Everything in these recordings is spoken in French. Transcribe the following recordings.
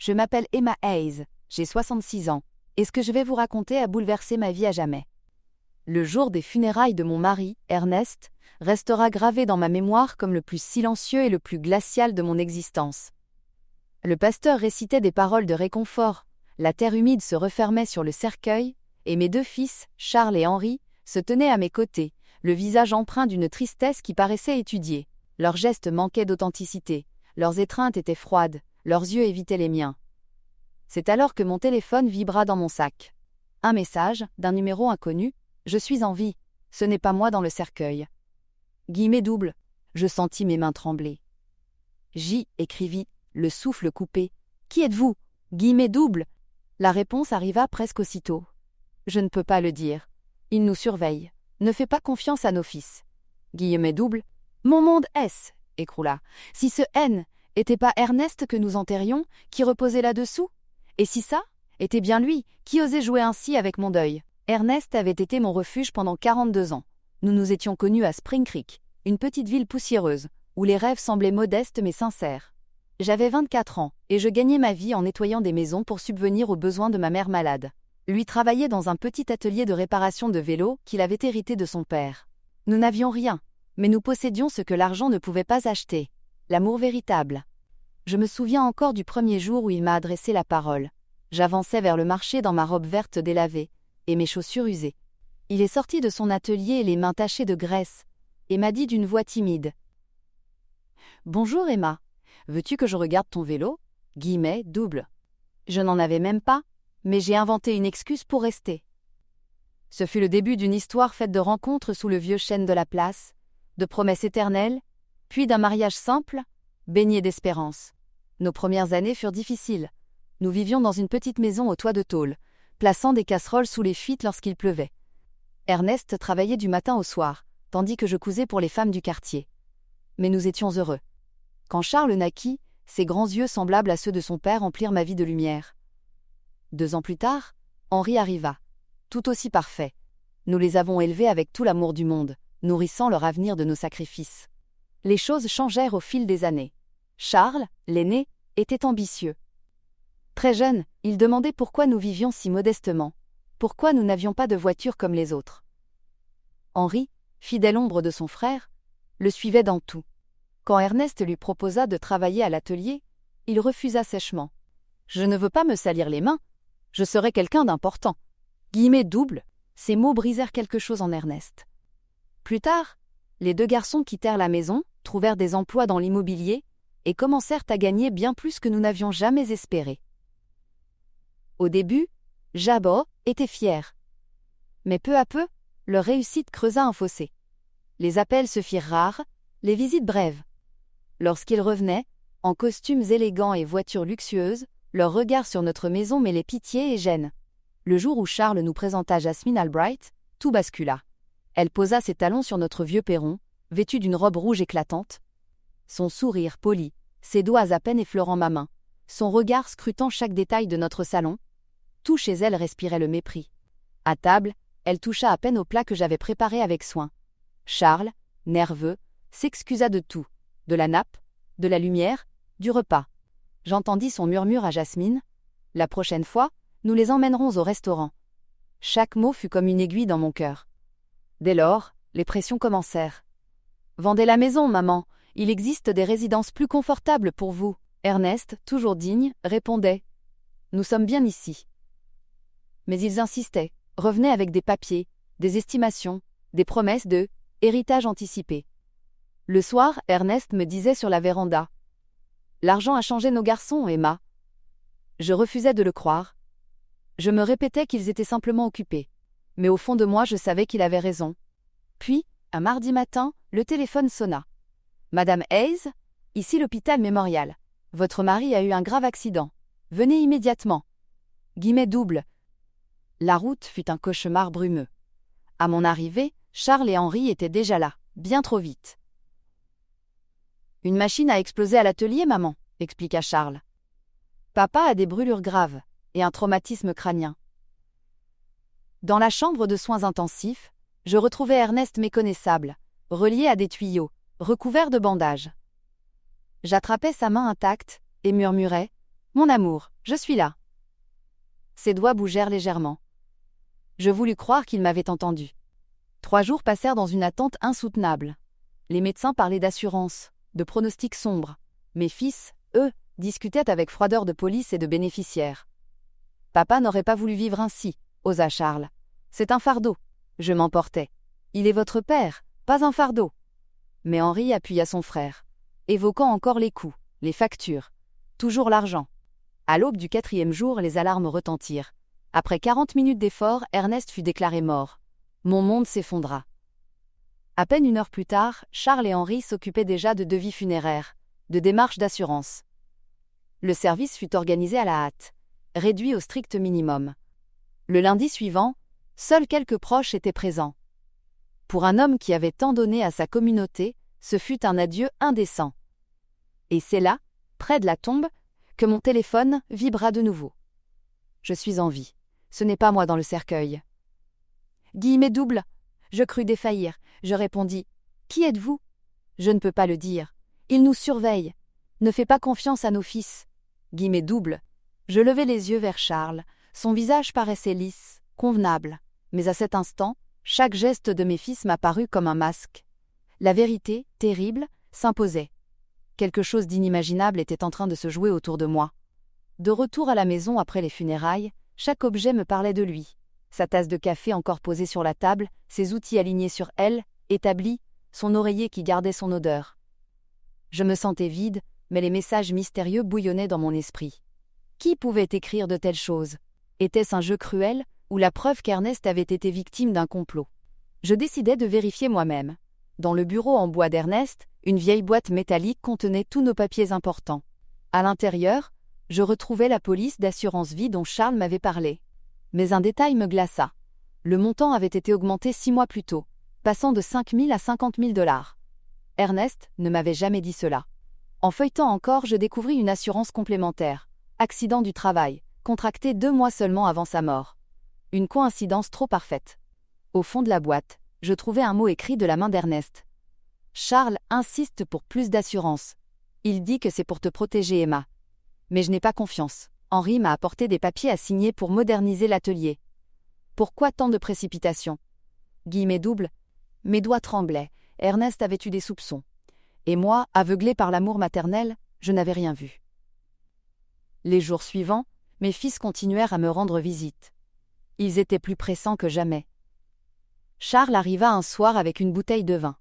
Je m'appelle Emma Hayes, j'ai 66 ans, et ce que je vais vous raconter a bouleversé ma vie à jamais. Le jour des funérailles de mon mari, Ernest, restera gravé dans ma mémoire comme le plus silencieux et le plus glacial de mon existence. Le pasteur récitait des paroles de réconfort, la terre humide se refermait sur le cercueil, et mes deux fils, Charles et Henri, se tenaient à mes côtés, le visage empreint d'une tristesse qui paraissait étudiée. Leurs gestes manquaient d'authenticité, leurs étreintes étaient froides, leurs yeux évitaient les miens. C'est alors que mon téléphone vibra dans mon sac. Un message, d'un numéro inconnu, « Je suis en vie, ce n'est pas moi dans le cercueil. » Guillemets doubles, je sentis mes mains trembler. J écrivit, le souffle coupé. « Qui êtes-vous » Guillemets doubles. La réponse arriva presque aussitôt. « Je ne peux pas le dire. Il nous surveille. Ne fais pas confiance à nos fils. » Guillemets doubles. « Mon monde S » écroula. « Si ce N était pas Ernest que nous enterrions, qui reposait là-dessous? Et si ça était bien lui, qui osait jouer ainsi avec mon deuil? » Ernest avait été mon refuge pendant 42 ans. Nous nous étions connus à Spring Creek, une petite ville poussiéreuse, où les rêves semblaient modestes mais sincères. J'avais 24 ans, et je gagnais ma vie en nettoyant des maisons pour subvenir aux besoins de ma mère malade. Lui travaillait dans un petit atelier de réparation de vélos qu'il avait hérité de son père. Nous n'avions rien, mais nous possédions ce que l'argent ne pouvait pas acheter, l'amour véritable. Je me souviens encore du premier jour où il m'a adressé la parole. J'avançais vers le marché dans ma robe verte délavée, et mes chaussures usées. Il est sorti de son atelier les mains tachées de graisse, et m'a dit d'une voix timide. « Bonjour Emma, veux-tu que je regarde ton vélo ?» Guillemets doubles. Je n'en avais même pas, mais j'ai inventé une excuse pour rester. Ce fut le début d'une histoire faite de rencontres sous le vieux chêne de la place, de promesses éternelles, puis d'un mariage simple, baigné d'espérance. Nos premières années furent difficiles. Nous vivions dans une petite maison au toit de tôle, plaçant des casseroles sous les fuites lorsqu'il pleuvait. Ernest travaillait du matin au soir, tandis que je cousais pour les femmes du quartier. Mais nous étions heureux. Quand Charles naquit, ses grands yeux semblables à ceux de son père emplirent ma vie de lumière. 2 ans plus tard, Henri arriva, tout aussi parfait. Nous les avons élevés avec tout l'amour du monde, nourrissant leur avenir de nos sacrifices. Les choses changèrent au fil des années. Charles, l'aîné, était ambitieux. Très jeune, il demandait pourquoi nous vivions si modestement, pourquoi nous n'avions pas de voiture comme les autres. Henri, fidèle ombre de son frère, le suivait dans tout. Quand Ernest lui proposa de travailler à l'atelier, il refusa sèchement. « Je ne veux pas me salir les mains, je serai quelqu'un d'important. » Guillemets doubles, ces mots brisèrent quelque chose en Ernest. Plus tard, les 2 garçons quittèrent la maison, trouvèrent des emplois dans l'immobilier et commencèrent à gagner bien plus que nous n'avions jamais espéré. Au début, Jabot était fier. Mais peu à peu, leur réussite creusa un fossé. Les appels se firent rares, les visites brèves. Lorsqu'ils revenaient, en costumes élégants et voitures luxueuses, leur regard sur notre maison mêlait pitié et gêne. Le jour où Charles nous présenta Jasmine Albright, tout bascula. Elle posa ses talons sur notre vieux perron, vêtue d'une robe rouge éclatante. Son sourire poli, ses doigts à peine effleurant ma main, son regard scrutant chaque détail de notre salon, tout chez elle respirait le mépris. À table, elle toucha à peine au plat que j'avais préparé avec soin. Charles, nerveux, s'excusa de tout, de la nappe, de la lumière, du repas. J'entendis son murmure à Jasmine. « La prochaine fois, nous les emmènerons au restaurant. » Chaque mot fut comme une aiguille dans mon cœur. Dès lors, les pressions commencèrent. « Vendez la maison, maman, il existe des résidences plus confortables pour vous. » Ernest, toujours digne, répondait. « Nous sommes bien ici. » Mais ils insistaient, revenaient avec des papiers, des estimations, des promesses de « héritage anticipé ». Le soir, Ernest me disait sur la véranda. « L'argent a changé nos garçons, Emma. » Je refusais de le croire. Je me répétais qu'ils étaient simplement occupés. Mais au fond de moi, je savais qu'il avait raison. Puis, un mardi matin, le téléphone sonna. « Madame Hayes, ici l'hôpital Mémorial. Votre mari a eu un grave accident. Venez immédiatement. » Guillemets doubles. La route fut un cauchemar brumeux. À mon arrivée, Charles et Henri étaient déjà là, bien trop vite. « Une machine a explosé à l'atelier, maman, » expliqua Charles. « Papa a des brûlures graves et un traumatisme crânien. » Dans la chambre de soins intensifs, je retrouvais Ernest méconnaissable, relié à des tuyaux, recouvert de bandages. J'attrapais sa main intacte et murmurais « Mon amour, je suis là. Ses doigts bougèrent légèrement. Je voulus croire qu'il m'avait entendu. 3 jours passèrent dans une attente insoutenable. Les médecins parlaient d'assurance, de pronostics sombres. Mes fils, eux, discutaient avec froideur de police et de bénéficiaires. Papa n'aurait pas voulu vivre ainsi, osa Charles. C'est un fardeau. Je m'emportai. Il est votre père, pas un fardeau. Mais Henri appuya son frère, évoquant encore les coûts, les factures. Toujours l'argent. À l'aube du 4e jour, les alarmes retentirent. Après 40 minutes d'effort, Ernest fut déclaré mort. Mon monde s'effondra. À peine 1 heure plus tard, Charles et Henri s'occupaient déjà de devis funéraires, de démarches d'assurance. Le service fut organisé à la hâte, réduit au strict minimum. Le lundi suivant, seuls quelques proches étaient présents. Pour un homme qui avait tant donné à sa communauté, ce fut un adieu indécent. Et c'est là, près de la tombe, que mon téléphone vibra de nouveau. Je suis en vie. Ce n'est pas moi dans le cercueil. Guillemets doubles. Je crus défaillir. Je répondis. Qui êtes-vous? Je ne peux pas le dire. Il nous surveille. Ne fais pas confiance à nos fils. Guillemets doubles. Je levai les yeux vers Charles. Son visage paraissait lisse, convenable. Mais à cet instant, chaque geste de mes fils m'apparut comme un masque. La vérité, terrible, s'imposait. Quelque chose d'inimaginable était en train de se jouer autour de moi. De retour à la maison après les funérailles, chaque objet me parlait de lui. Sa tasse de café encore posée sur la table, ses outils alignés sur elle, établis, son oreiller qui gardait son odeur. Je me sentais vide, mais les messages mystérieux bouillonnaient dans mon esprit. Qui pouvait écrire de telles choses? Était-ce un jeu cruel, ou la preuve qu'Ernest avait été victime d'un complot? Je décidai de vérifier moi-même. Dans le bureau en bois d'Ernest, une vieille boîte métallique contenait tous nos papiers importants. À l'intérieur, je retrouvais la police d'assurance vie dont Charles m'avait parlé. Mais un détail me glaça. Le montant avait été augmenté 6 mois plus tôt, passant de 5 000 à 50 000 $. Ernest ne m'avait jamais dit cela. En feuilletant encore, je découvris une assurance complémentaire. Accident du travail, contracté 2 mois seulement avant sa mort. Une coïncidence trop parfaite. Au fond de la boîte, je trouvais un mot écrit de la main d'Ernest. Charles insiste pour plus d'assurance. Il dit que c'est pour te protéger, Emma. Mais je n'ai pas confiance. Henri m'a apporté des papiers à signer pour moderniser l'atelier. Pourquoi tant de précipitation? Guillemets doubles. Mes doigts tremblaient. Ernest avait eu des soupçons. Et moi, aveuglé par l'amour maternel, je n'avais rien vu. Les jours suivants, mes fils continuèrent à me rendre visite. Ils étaient plus pressants que jamais. Charles arriva un soir avec une bouteille de vin.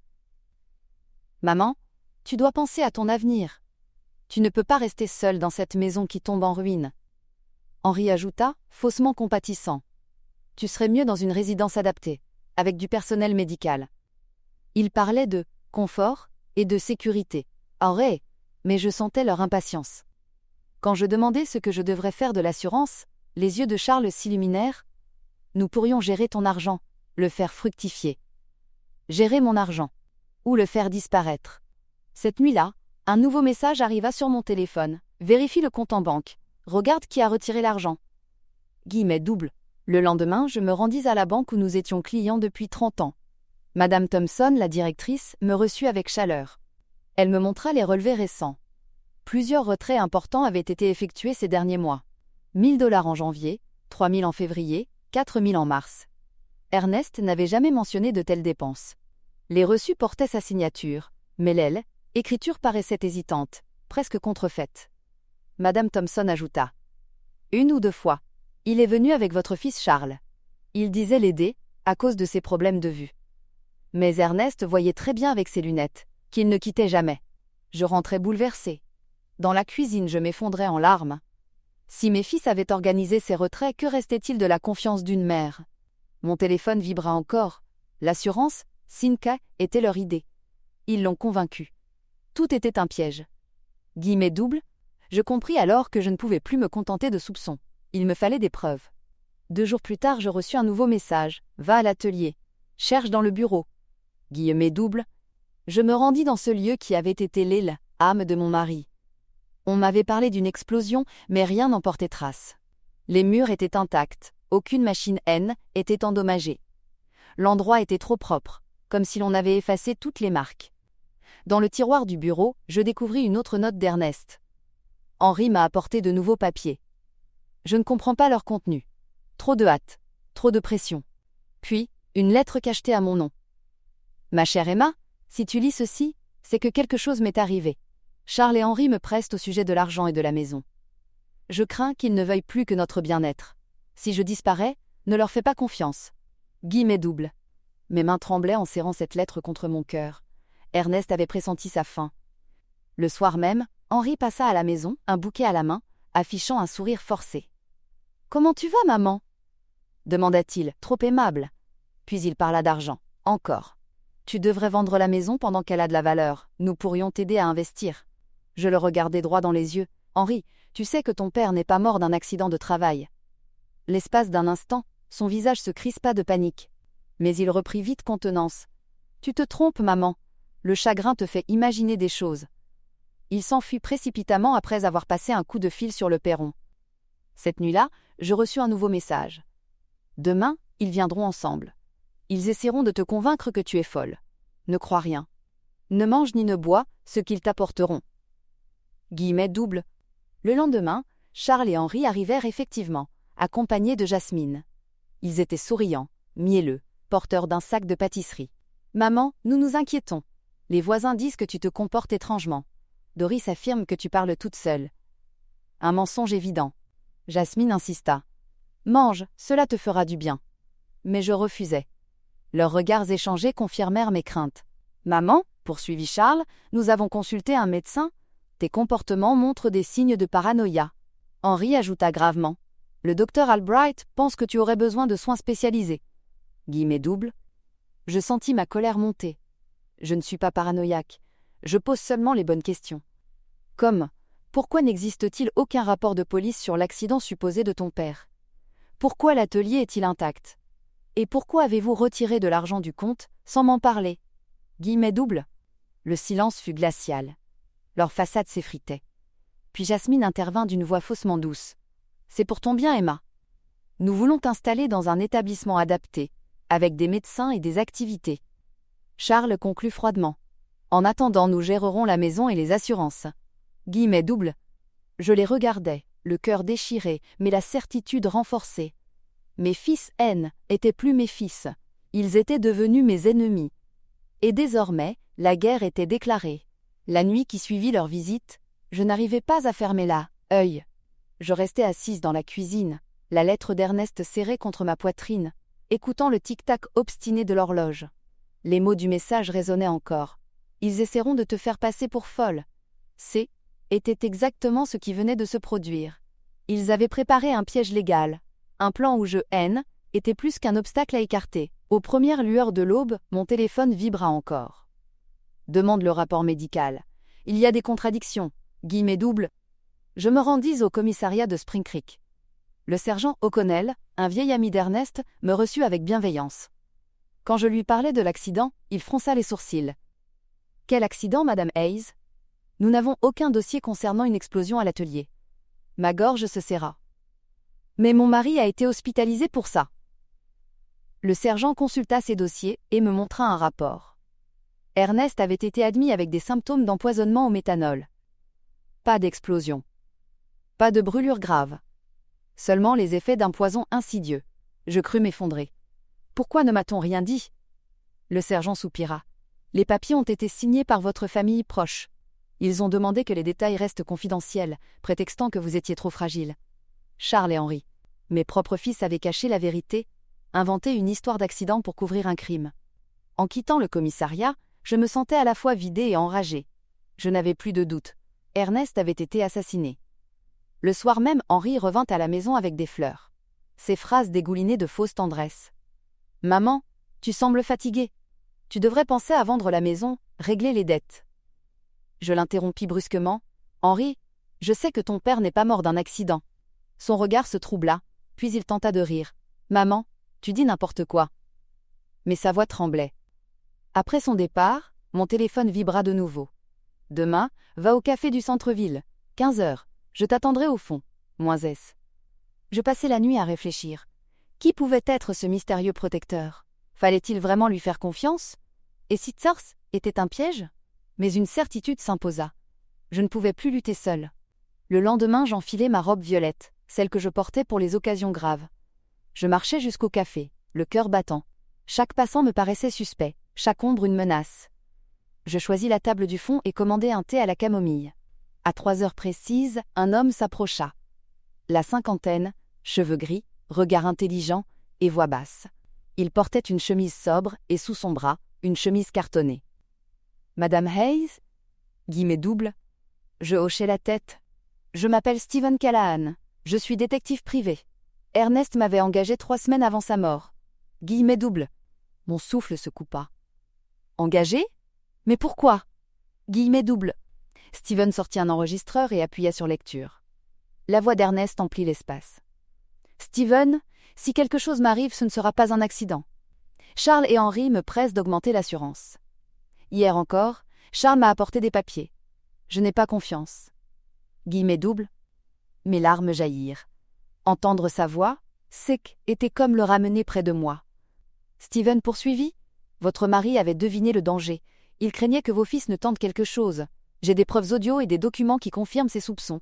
« Maman, tu dois penser à ton avenir. Tu ne peux pas rester seule dans cette maison qui tombe en ruine. » Henri ajouta, faussement compatissant. « Tu serais mieux dans une résidence adaptée, avec du personnel médical. » Il parlait de « confort » et de « sécurité ». Aurait, mais je sentais leur impatience. Quand je demandai ce que je devrais faire de l'assurance, les yeux de Charles s'illuminèrent. « Nous pourrions gérer ton argent, le faire fructifier. » Gérer mon argent. Ou le faire disparaître. Cette nuit-là, un nouveau message arriva sur mon téléphone. Vérifie le compte en banque. Regarde qui a retiré l'argent. Guillemets doubles. Le lendemain, je me rendis à la banque où nous étions clients depuis 30 ans. Madame Thompson, la directrice, me reçut avec chaleur. Elle me montra les relevés récents. Plusieurs retraits importants avaient été effectués ces derniers mois. 1 000 $ en janvier, 3 000 en février, 4 000 en mars. Ernest n'avait jamais mentionné de telles dépenses. Les reçus portaient sa signature, mais l'écriture paraissait hésitante, presque contrefaite. Madame Thompson ajouta. « 1 ou 2 fois. Il est venu avec votre fils Charles. Il disait l'aider, à cause de ses problèmes de vue. » Mais Ernest voyait très bien avec ses lunettes, qu'il ne quittait jamais. Je rentrais bouleversée. Dans la cuisine, je m'effondrais en larmes. Si mes fils avaient organisé ces retraits, que restait-il de la confiance d'une mère? Mon téléphone vibra encore. L'assurance, Cinca, était leur idée. Ils l'ont convaincu. Tout était un piège. Guillemets doubles. Je compris alors que je ne pouvais plus me contenter de soupçons. Il me fallait des preuves. 2 jours plus tard, je reçus un nouveau message. Va à l'atelier. Cherche dans le bureau. Guillemets doubles. Je me rendis dans ce lieu qui avait été l'âme de mon mari. On m'avait parlé d'une explosion, mais rien n'en portait trace. Les murs étaient intacts. Aucune machine N était endommagée. L'endroit était trop propre, comme si l'on avait effacé toutes les marques. Dans le tiroir du bureau, je découvris une autre note d'Ernest. Henri m'a apporté de nouveaux papiers. Je ne comprends pas leur contenu. Trop de hâte, trop de pression. Puis, une lettre cachetée à mon nom. Ma chère Emma, si tu lis ceci, c'est que quelque chose m'est arrivé. Charles et Henri me pressent au sujet de l'argent et de la maison. Je crains qu'ils ne veuillent plus que notre bien-être. Si je disparais, ne leur fais pas confiance. Guillemets doubles. Mes mains tremblaient en serrant cette lettre contre mon cœur. Ernest avait pressenti sa fin. Le soir même, Henri passa à la maison, un bouquet à la main, affichant un sourire forcé. « Comment tu vas, maman » demanda-t-il, trop aimable. Puis il parla d'argent. Encore. « Tu devrais vendre la maison pendant qu'elle a de la valeur. Nous pourrions t'aider à investir. » Je le regardai droit dans les yeux. « Henri, tu sais que ton père n'est pas mort d'un accident de travail. » L'espace d'un instant, son visage se crispa de panique. Mais il reprit vite contenance. « Tu te trompes, maman. Le chagrin te fait imaginer des choses. » Il s'enfuit précipitamment après avoir passé un coup de fil sur le perron. Cette nuit-là, je reçus un nouveau message. « Demain, ils viendront ensemble. Ils essaieront de te convaincre que tu es folle. Ne crois rien. Ne mange ni ne bois ce qu'ils t'apporteront. » Guillemets doubles. Le lendemain, Charles et Henri arrivèrent effectivement, accompagnés de Jasmine. Ils étaient souriants, mielleux, porteurs d'un sac de pâtisserie. « Maman, nous nous inquiétons. Les voisins disent que tu te comportes étrangement. Doris affirme que tu parles toute seule. » Un mensonge évident. Jasmine insista. « Mange, cela te fera du bien. » Mais je refusai. Leurs regards échangés confirmèrent mes craintes. « Maman, poursuivit Charles, nous avons consulté un médecin. Tes comportements montrent des signes de paranoïa. » Henri ajouta gravement. « Le docteur Albright pense que tu aurais besoin de soins spécialisés. » Guillemets doubles. Je sentis ma colère monter. Je ne suis pas paranoïaque. Je pose seulement les bonnes questions. Comme, pourquoi n'existe-t-il aucun rapport de police sur l'accident supposé de ton père? Pourquoi l'atelier est-il intact? Et pourquoi avez-vous retiré de l'argent du compte, sans m'en parler? Guillemets doubles. Le silence fut glacial. Leur façade s'effritait. Puis Jasmine intervint d'une voix faussement douce. « C'est pour ton bien, Emma. Nous voulons t'installer dans un établissement adapté, avec des médecins et des activités. » Charles conclut froidement. « En attendant, nous gérerons la maison et les assurances. » Guillemets doubles. Je les regardais, le cœur déchiré, mais la certitude renforcée. Mes fils N étaient plus mes fils. Ils étaient devenus mes ennemis. Et désormais, la guerre était déclarée. La nuit qui suivit leur visite, je n'arrivais pas à fermer l'œil. Je restais assise dans la cuisine, la lettre d'Ernest serrée contre ma poitrine, écoutant le tic-tac obstiné de l'horloge. Les mots du message résonnaient encore. « Ils essaieront de te faire passer pour folle. » Était exactement ce qui venait de se produire. Ils avaient préparé un piège légal, un plan où je était plus qu'un obstacle à écarter. Aux premières lueurs de l'aube, mon téléphone vibra encore. Demande le rapport médical. Il y a des contradictions. Guillemets doubles. Je me rendis au commissariat de Spring Creek. Le sergent O'Connell, un vieil ami d'Ernest, me reçut avec bienveillance. Quand je lui parlais de l'accident, il fronça les sourcils. « Quel accident, Madame Hayes ? Nous n'avons aucun dossier concernant une explosion à l'atelier. » Ma gorge se serra. « Mais mon mari a été hospitalisé pour ça. » Le sergent consulta ses dossiers et me montra un rapport. Ernest avait été admis avec des symptômes d'empoisonnement au méthanol. Pas d'explosion. Pas de brûlure grave. Seulement les effets d'un poison insidieux. Je crus m'effondrer. Pourquoi ne m'a-t-on rien dit? Le sergent soupira. Les papiers ont été signés par votre famille proche. Ils ont demandé que les détails restent confidentiels, prétextant que vous étiez trop fragile. Charles et Henri. Mes propres fils avaient caché la vérité, inventé une histoire d'accident pour couvrir un crime. En quittant le commissariat, je me sentais à la fois vidée et enragée. Je n'avais plus de doute. Ernest avait été assassiné. Le soir même, Henri revint à la maison avec des fleurs. Ses phrases dégoulinaient de fausse tendresse. « Maman, tu sembles fatiguée. Tu devrais penser à vendre la maison, régler les dettes. » Je l'interrompis brusquement. « Henri, je sais que ton père n'est pas mort d'un accident. » Son regard se troubla, puis il tenta de rire. « Maman, tu dis n'importe quoi. » Mais sa voix tremblait. Après son départ, mon téléphone vibra de nouveau. « Demain, va au café du centre-ville. 15 heures. Je t'attendrai au fond. -S. » Je passai la nuit à réfléchir. Qui pouvait être ce mystérieux protecteur? Fallait-il vraiment lui faire confiance? Et si Tsars était un piège? Mais une certitude s'imposa. Je ne pouvais plus lutter seule. Le lendemain, j'enfilai ma robe violette, celle que je portais pour les occasions graves. Je marchais jusqu'au café, le cœur battant. Chaque passant me paraissait suspect, chaque ombre une menace. Je choisis la table du fond et commandai un thé à la camomille. À 3 heures précises, un homme s'approcha. La cinquantaine, cheveux gris, regard intelligent et voix basse. Il portait une chemise sobre et sous son bras, une chemise cartonnée. « Madame Hayes ?» Guillemets doubles. Je hochai la tête. « Je m'appelle Steven Callahan. Je suis détective privé. Ernest m'avait engagé 3 semaines avant sa mort. » Guillemets doubles. Mon souffle se coupa. « Engagé ? Mais pourquoi ?» Guillemets doubles. Steven sortit un enregistreur et appuya sur lecture. La voix d'Ernest emplit l'espace. « Steven, si quelque chose m'arrive, ce ne sera pas un accident. Charles et Henry me pressent d'augmenter l'assurance. Hier encore, Charles m'a apporté des papiers. Je n'ai pas confiance. » Guillemets doubles. Mes larmes jaillirent. Entendre sa voix, sec, était comme le ramener près de moi. Steven poursuivit. « Votre mari avait deviné le danger. Il craignait que vos fils ne tentent quelque chose. J'ai des preuves audio et des documents qui confirment ses soupçons. »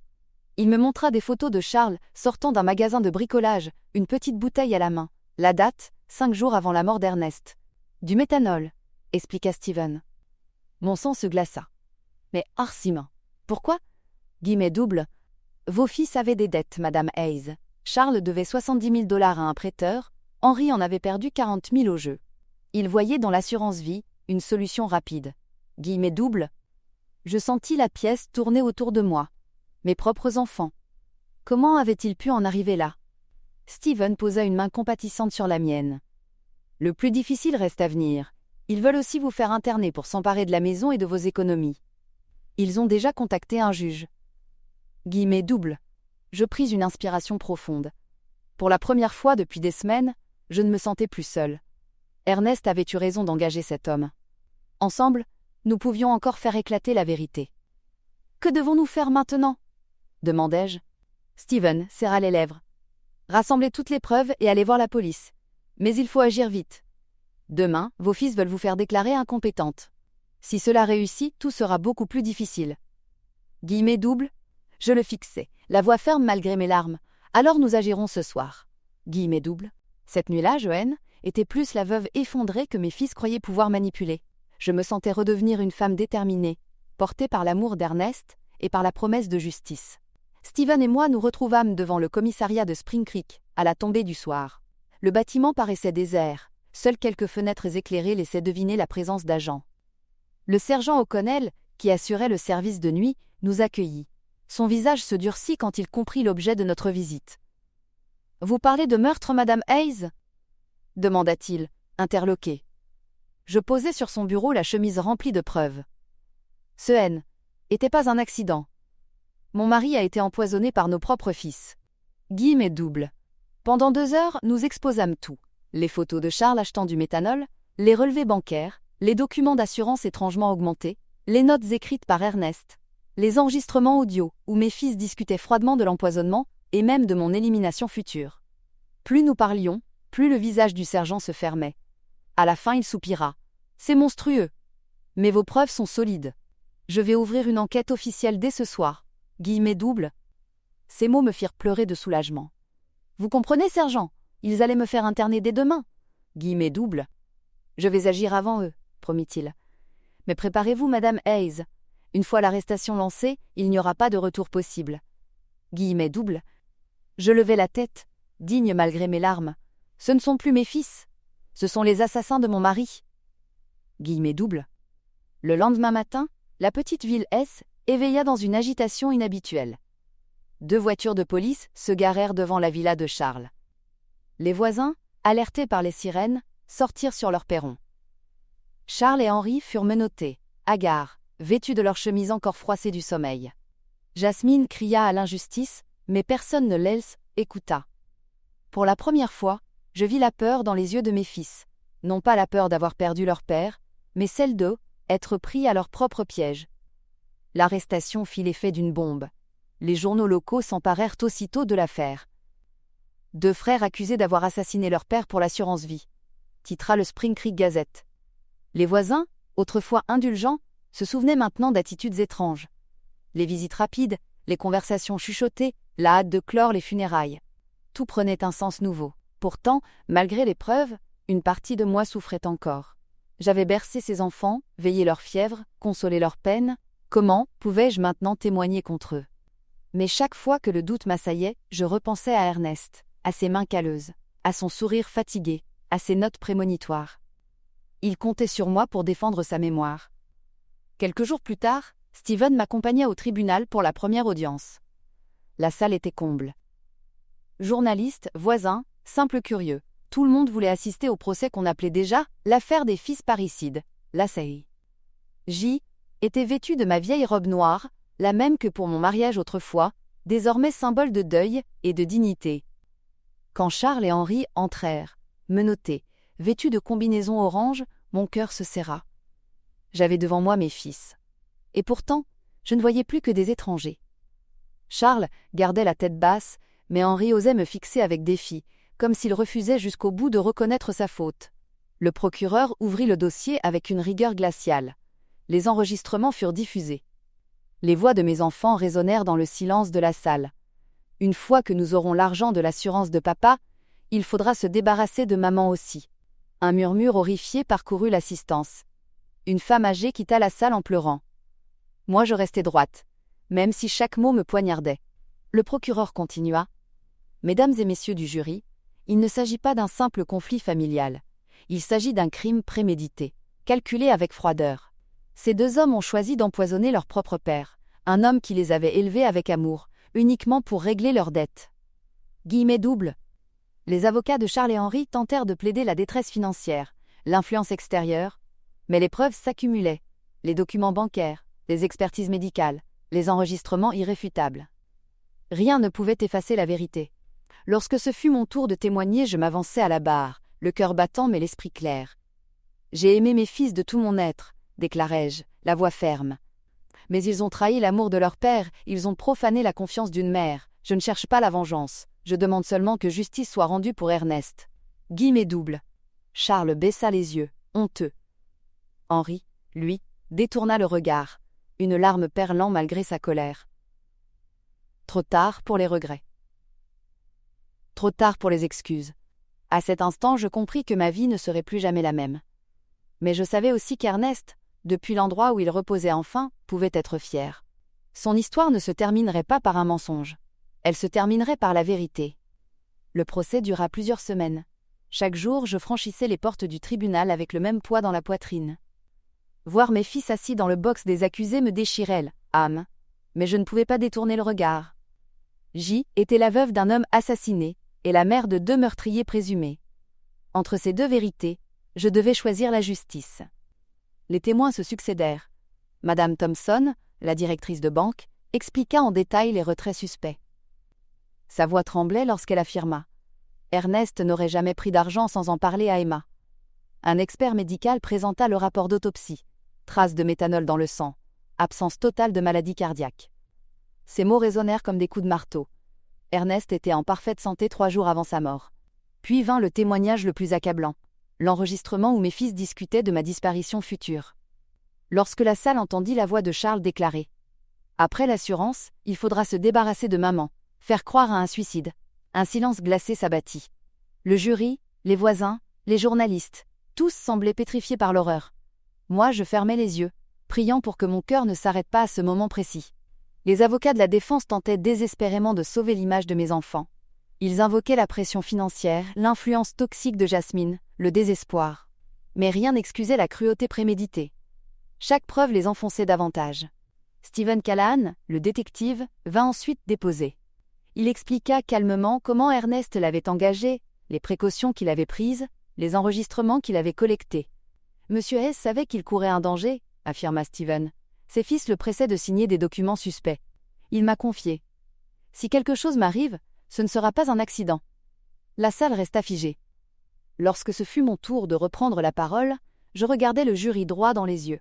Il me montra des photos de Charles sortant d'un magasin de bricolage, une petite bouteille à la main. La date, 5 jours avant la mort d'Ernest. « Du méthanol », expliqua Steven. Mon sang se glaça. « Mais Arsimin, pourquoi ?» Guillemets doubles. « Vos fils avaient des dettes, Madame Hayes. Charles devait 70 000 $ à un prêteur, Henry en avait perdu 40 000 au jeu. Il voyait dans l'assurance vie une solution rapide. » Guillemets doubles. Je sentis la pièce tourner autour de moi. Mes propres enfants. Comment avaient-ils pu en arriver là ? Steven posa une main compatissante sur la mienne. Le plus difficile reste à venir. Ils veulent aussi vous faire interner pour s'emparer de la maison et de vos économies. Ils ont déjà contacté un juge. Guillemets doubles. Je pris une inspiration profonde. Pour la première fois depuis des semaines, je ne me sentais plus seule. Ernest avait eu raison d'engager cet homme. Ensemble, nous pouvions encore faire éclater la vérité. « Que devons-nous faire maintenant ?» demandai-je. Steven serra les lèvres. « Rassemblez toutes les preuves et allez voir la police. Mais il faut agir vite. Demain, vos fils veulent vous faire déclarer incompétente. Si cela réussit, tout sera beaucoup plus difficile. » Guillemets doubles. Je le fixais, la voix ferme malgré mes larmes. « Alors nous agirons ce soir. » Guillemets doubles. Cette nuit-là, Joanne était plus la veuve effondrée que mes fils croyaient pouvoir manipuler. Je me sentais redevenir une femme déterminée, portée par l'amour d'Ernest et par la promesse de justice. Steven et moi nous retrouvâmes devant le commissariat de Spring Creek, à la tombée du soir. Le bâtiment paraissait désert, seules quelques fenêtres éclairées laissaient deviner la présence d'agents. Le sergent O'Connell, qui assurait le service de nuit, nous accueillit. Son visage se durcit quand il comprit l'objet de notre visite. « Vous parlez de meurtre, Madame Hayes ?» demanda-t-il, interloqué. Je posai sur son bureau la chemise remplie de preuves. Ce n'était pas un accident. Mon mari a été empoisonné par nos propres fils. Guillemets doubles. Pendant 2 heures, nous exposâmes tout. Les photos de Charles achetant du méthanol, les relevés bancaires, les documents d'assurance étrangement augmentés, les notes écrites par Ernest, les enregistrements audio où mes fils discutaient froidement de l'empoisonnement et même de mon élimination future. Plus nous parlions, plus le visage du sergent se fermait. À la fin, il soupira. « C'est monstrueux. Mais vos preuves sont solides. Je vais ouvrir une enquête officielle dès ce soir. » Guillemets doubles. Ces mots me firent pleurer de soulagement. « Vous comprenez, sergent ? Ils allaient me faire interner dès demain. » Guillemets doubles. « Je vais agir avant eux, promit-il. Mais préparez-vous, Madame Hayes. Une fois l'arrestation lancée, il n'y aura pas de retour possible. » Guillemets doubles. Je levai la tête, digne malgré mes larmes. « Ce ne sont plus mes fils. Ce sont les assassins de mon mari. » Guillemets doubles. Le lendemain matin, la petite ville S éveilla dans une agitation inhabituelle. 2 voitures de police se garèrent devant la villa de Charles. Les voisins, alertés par les sirènes, sortirent sur leur perron. Charles et Henry furent menottés, hagards, vêtus de leurs chemises encore froissées du sommeil. Jasmine cria à l'injustice, mais personne ne les écouta. Pour la première fois, je vis la peur dans les yeux de mes fils, non pas la peur d'avoir perdu leur père, mais celle d'être pris à leur propre piège. L'arrestation fit l'effet d'une bombe. Les journaux locaux s'emparèrent aussitôt de l'affaire. 2 frères accusés d'avoir assassiné leur père pour l'assurance vie, titra le Spring Creek Gazette. Les voisins, autrefois indulgents, se souvenaient maintenant d'attitudes étranges. Les visites rapides, les conversations chuchotées, la hâte de clore les funérailles. Tout prenait un sens nouveau. Pourtant, malgré l'épreuve, une partie de moi souffrait encore. J'avais bercé ces enfants, veillé leur fièvre, consolé leur peine. Comment pouvais-je maintenant témoigner contre eux? Mais chaque fois que le doute m'assaillait, je repensais à Ernest, à ses mains calleuses, à son sourire fatigué, à ses notes prémonitoires. Il comptait sur moi pour défendre sa mémoire. Quelques jours plus tard, Steven m'accompagna au tribunal pour la première audience. La salle était comble. Journalistes, voisins, simples curieux, tout le monde voulait assister au procès qu'on appelait déjà l'affaire des fils parricides, la série. J. était vêtu de ma vieille robe noire, la même que pour mon mariage autrefois, désormais symbole de deuil et de dignité. Quand Charles et Henri entrèrent, menottés, vêtus de combinaisons orange, mon cœur se serra. J'avais devant moi mes fils. Et pourtant, je ne voyais plus que des étrangers. Charles gardait la tête basse, mais Henri osait me fixer avec défi, comme s'il refusait jusqu'au bout de reconnaître sa faute. Le procureur ouvrit le dossier avec une rigueur glaciale. Les enregistrements furent diffusés. Les voix de mes enfants résonnèrent dans le silence de la salle. Une fois que nous aurons l'argent de l'assurance de papa, il faudra se débarrasser de maman aussi. Un murmure horrifié parcourut l'assistance. Une femme âgée quitta la salle en pleurant. Moi je restai droite, même si chaque mot me poignardait. Le procureur continua. Mesdames et messieurs du jury, il ne s'agit pas d'un simple conflit familial. Il s'agit d'un crime prémédité, calculé avec froideur. Ces deux hommes ont choisi d'empoisonner leur propre père, un homme qui les avait élevés avec amour, uniquement pour régler leurs dettes. Guillemets doubles. Les avocats de Charles et Henri tentèrent de plaider la détresse financière, l'influence extérieure, mais les preuves s'accumulaient, les documents bancaires, les expertises médicales, les enregistrements irréfutables. Rien ne pouvait effacer la vérité. Lorsque ce fut mon tour de témoigner, je m'avançai à la barre, le cœur battant mais l'esprit clair. « J'ai aimé mes fils de tout mon être », déclarai-je, la voix ferme. « Mais ils ont trahi l'amour de leur père, ils ont profané la confiance d'une mère. Je ne cherche pas la vengeance, je demande seulement que justice soit rendue pour Ernest. » Guillemets doubles. Charles baissa les yeux, honteux. Henri, lui, détourna le regard, une larme perlant malgré sa colère. Trop tard pour les regrets. Trop tard pour les excuses. À cet instant, je compris que ma vie ne serait plus jamais la même. Mais je savais aussi qu'Ernest, depuis l'endroit où il reposait enfin, pouvait être fier. Son histoire ne se terminerait pas par un mensonge. Elle se terminerait par la vérité. Le procès dura plusieurs semaines. Chaque jour, je franchissais les portes du tribunal avec le même poids dans la poitrine. Voir mes fils assis dans le box des accusés me déchirait l'âme, mais je ne pouvais pas détourner le regard. J. était la veuve d'un homme assassiné et la mère de 2 meurtriers présumés. Entre ces deux vérités, je devais choisir la justice. Les témoins se succédèrent. Madame Thompson, la directrice de banque, expliqua en détail les retraits suspects. Sa voix tremblait lorsqu'elle affirma. Ernest n'aurait jamais pris d'argent sans en parler à Emma. Un expert médical présenta le rapport d'autopsie. Traces de méthanol dans le sang. Absence totale de maladie cardiaque. Ces mots résonnèrent comme des coups de marteau. Ernest était en parfaite santé 3 jours avant sa mort. Puis vint le témoignage le plus accablant. L'enregistrement où mes fils discutaient de ma disparition future. Lorsque la salle entendit la voix de Charles déclarer « Après l'assurance, il faudra se débarrasser de maman, faire croire à un suicide », un silence glacé s'abattit. Le jury, les voisins, les journalistes, tous semblaient pétrifiés par l'horreur. Moi, je fermais les yeux, priant pour que mon cœur ne s'arrête pas à ce moment précis. Les avocats de la défense tentaient désespérément de sauver l'image de mes enfants. Ils invoquaient la pression financière, l'influence toxique de Jasmine, le désespoir. Mais rien n'excusait la cruauté préméditée. Chaque preuve les enfonçait davantage. Steven Callahan, le détective, vint ensuite déposer. Il expliqua calmement comment Ernest l'avait engagé, les précautions qu'il avait prises, les enregistrements qu'il avait collectés. Monsieur S. savait qu'il courait un danger, affirma Steven. Ses fils le pressaient de signer des documents suspects. Il m'a confié. Si quelque chose m'arrive, ce ne sera pas un accident. La salle resta figée. Lorsque ce fut mon tour de reprendre la parole, je regardai le jury droit dans les yeux.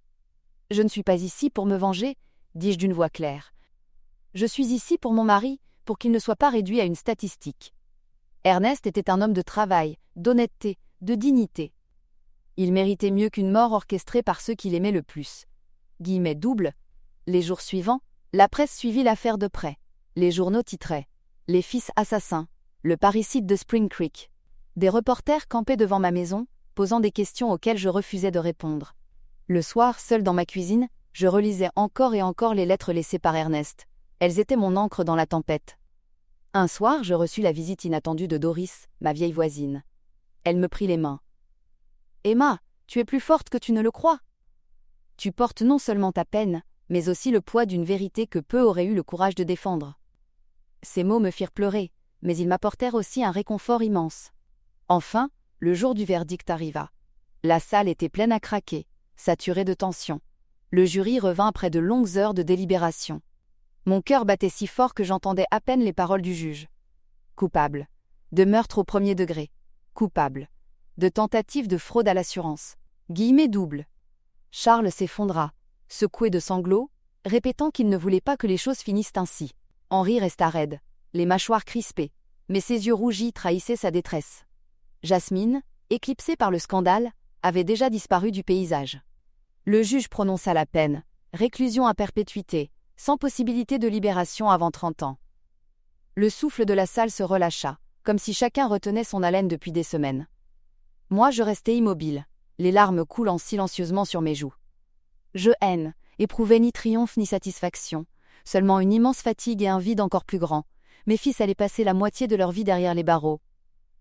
« Je ne suis pas ici pour me venger, » dis-je d'une voix claire. « Je suis ici pour mon mari, pour qu'il ne soit pas réduit à une statistique. Ernest était un homme de travail, d'honnêteté, de dignité. Il méritait mieux qu'une mort orchestrée par ceux qu'il aimait le plus. » Guillemets doubles. Les jours suivants, La presse suivit l'affaire de près. Les journaux titraient « Les fils assassins, le parricide de Spring Creek ». Des reporters campaient devant ma maison, posant des questions auxquelles je refusais de répondre. Le soir, seul dans ma cuisine, je relisais encore et encore les lettres laissées par Ernest. Elles étaient mon encre dans la tempête. Un soir, je reçus la visite inattendue de Doris, ma vieille voisine. Elle me prit les mains. « Emma, tu es plus forte que tu ne le crois. Tu portes non seulement ta peine, mais aussi le poids d'une vérité que peu auraient eu le courage de défendre. » Ces mots me firent pleurer, mais ils m'apportèrent aussi un réconfort immense. Enfin, le jour du verdict arriva. La salle était pleine à craquer, saturée de tension. Le jury revint après de longues heures de délibération. Mon cœur battait si fort que j'entendais à peine les paroles du juge. Coupable. De meurtre au premier degré. Coupable. De tentative de fraude à l'assurance. Guillemets doubles. Charles s'effondra, secoué de sanglots, répétant qu'il ne voulait pas que les choses finissent ainsi. Henri resta raide, les mâchoires crispées, mais ses yeux rougis trahissaient sa détresse. Jasmine, éclipsée par le scandale, avait déjà disparu du paysage. Le juge prononça la peine, réclusion à perpétuité, sans possibilité de libération avant 30 ans. Le souffle de la salle se relâcha, comme si chacun retenait son haleine depuis des semaines. Moi je restais immobile, les larmes coulant silencieusement sur mes joues. Je éprouvais ni triomphe ni satisfaction, seulement une immense fatigue et un vide encore plus grand. Mes fils allaient passer la moitié de leur vie derrière les barreaux.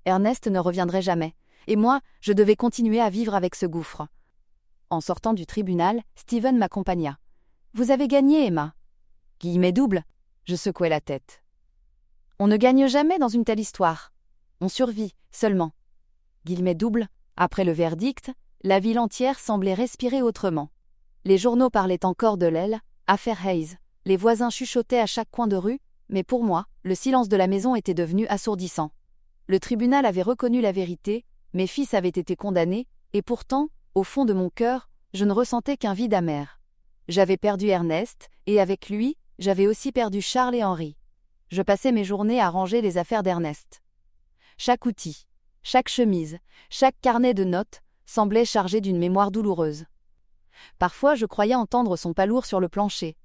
Ernest ne reviendrait jamais, et moi, je devais continuer à vivre avec ce gouffre. En sortant du tribunal, Steven m'accompagna. « Vous avez gagné, Emma. » Guillemets doubles, je secouai la tête. On ne gagne jamais dans une telle histoire. On survit, seulement. Guillemets doubles, après le verdict, la ville entière semblait respirer autrement. Les journaux parlaient encore de l'aile, affaire Hayes. Les voisins chuchotaient à chaque coin de rue, mais pour moi, le silence de la maison était devenu assourdissant. Le tribunal avait reconnu la vérité, mes fils avaient été condamnés, et pourtant, au fond de mon cœur, je ne ressentais qu'un vide amer. J'avais perdu Ernest, et avec lui, j'avais aussi perdu Charles et Henri. Je passais mes journées à ranger les affaires d'Ernest. Chaque outil, chaque chemise, chaque carnet de notes semblait chargé d'une mémoire douloureuse. Parfois je croyais entendre son pas lourd sur le plancher,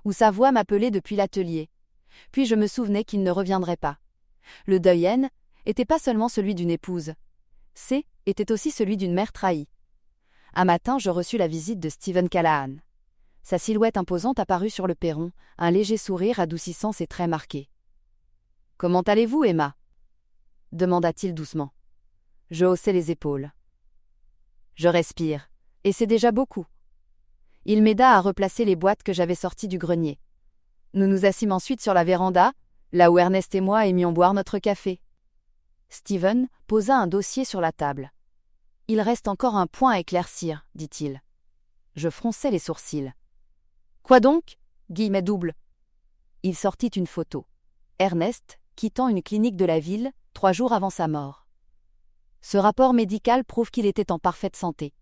ou sa voix m'appelait depuis l'atelier. Puis je me souvenais qu'il ne reviendrait pas. Le deuil était pas seulement celui d'une épouse. Était aussi celui d'une mère trahie. Un matin, je reçus la visite de Steven Callahan. Sa silhouette imposante apparut sur le perron, un léger sourire adoucissant ses traits marqués. « Comment allez-vous, Emma » demanda-t-il doucement. Je haussai les épaules. Je respire, et c'est déjà beaucoup. Il m'aida à replacer les boîtes que j'avais sorties du grenier. Nous nous assîmes ensuite sur la véranda, là où Ernest et moi aimions boire notre café. Steven posa un dossier sur la table. « Il reste encore un point à éclaircir, dit-il. » Je fronçai les sourcils. « Quoi donc » guillemets doubles. Il sortit une photo. Ernest, quittant une clinique de la ville, 3 jours avant sa mort. Ce rapport médical prouve qu'il était en parfaite santé.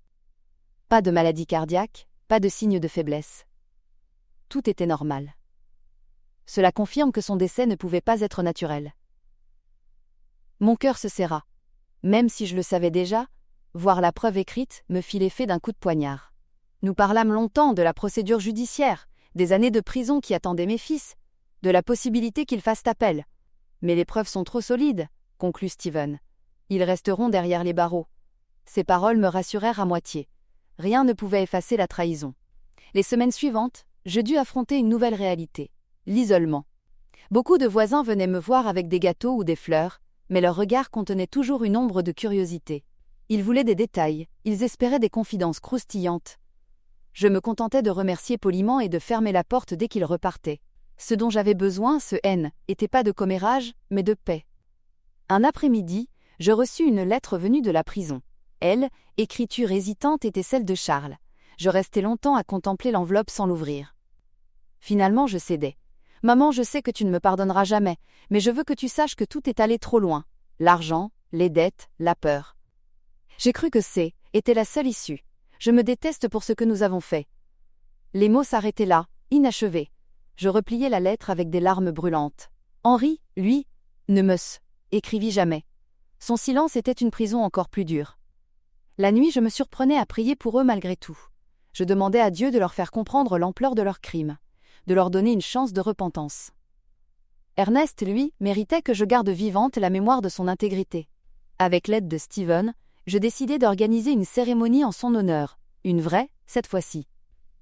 Pas de maladie cardiaque, pas de signe de faiblesse. Tout était normal. Cela confirme que son décès ne pouvait pas être naturel. Mon cœur se serra. Même si je le savais déjà, voir la preuve écrite me fit l'effet d'un coup de poignard. Nous parlâmes longtemps de la procédure judiciaire, des années de prison qui attendaient mes fils, de la possibilité qu'ils fassent appel. Mais les preuves sont trop solides, conclut Steven. Ils resteront derrière les barreaux. Ces paroles me rassurèrent à moitié. Rien ne pouvait effacer la trahison. Les semaines suivantes, je dus affronter une nouvelle réalité, l'isolement. Beaucoup de voisins venaient me voir avec des gâteaux ou des fleurs, mais leur regard contenait toujours une ombre de curiosité. Ils voulaient des détails, ils espéraient des confidences croustillantes. Je me contentais de remercier poliment et de fermer la porte dès qu'ils repartaient. Ce dont j'avais besoin, n'était pas de commérage, mais de paix. Un après-midi, je reçus une lettre venue de la prison. Elle, écriture hésitante, était celle de Charles. Je restai longtemps à contempler l'enveloppe sans l'ouvrir. Finalement, je cédai. « Maman, je sais que tu ne me pardonneras jamais, mais je veux que tu saches que tout est allé trop loin. L'argent, les dettes, la peur. » J'ai cru que était la seule issue. Je me déteste pour ce que nous avons fait. Les mots s'arrêtaient là, inachevés. Je repliai la lettre avec des larmes brûlantes. Henri, lui, ne me écrivit jamais. Son silence était une prison encore plus dure. La nuit, je me surprenais à prier pour eux malgré tout. Je demandais à Dieu de leur faire comprendre l'ampleur de leurs crimes. de leur donner une chance de repentance. Ernest, lui, méritait que je garde vivante la mémoire de son intégrité. Avec l'aide de Steven, je décidai d'organiser une cérémonie en son honneur, une vraie, cette fois-ci.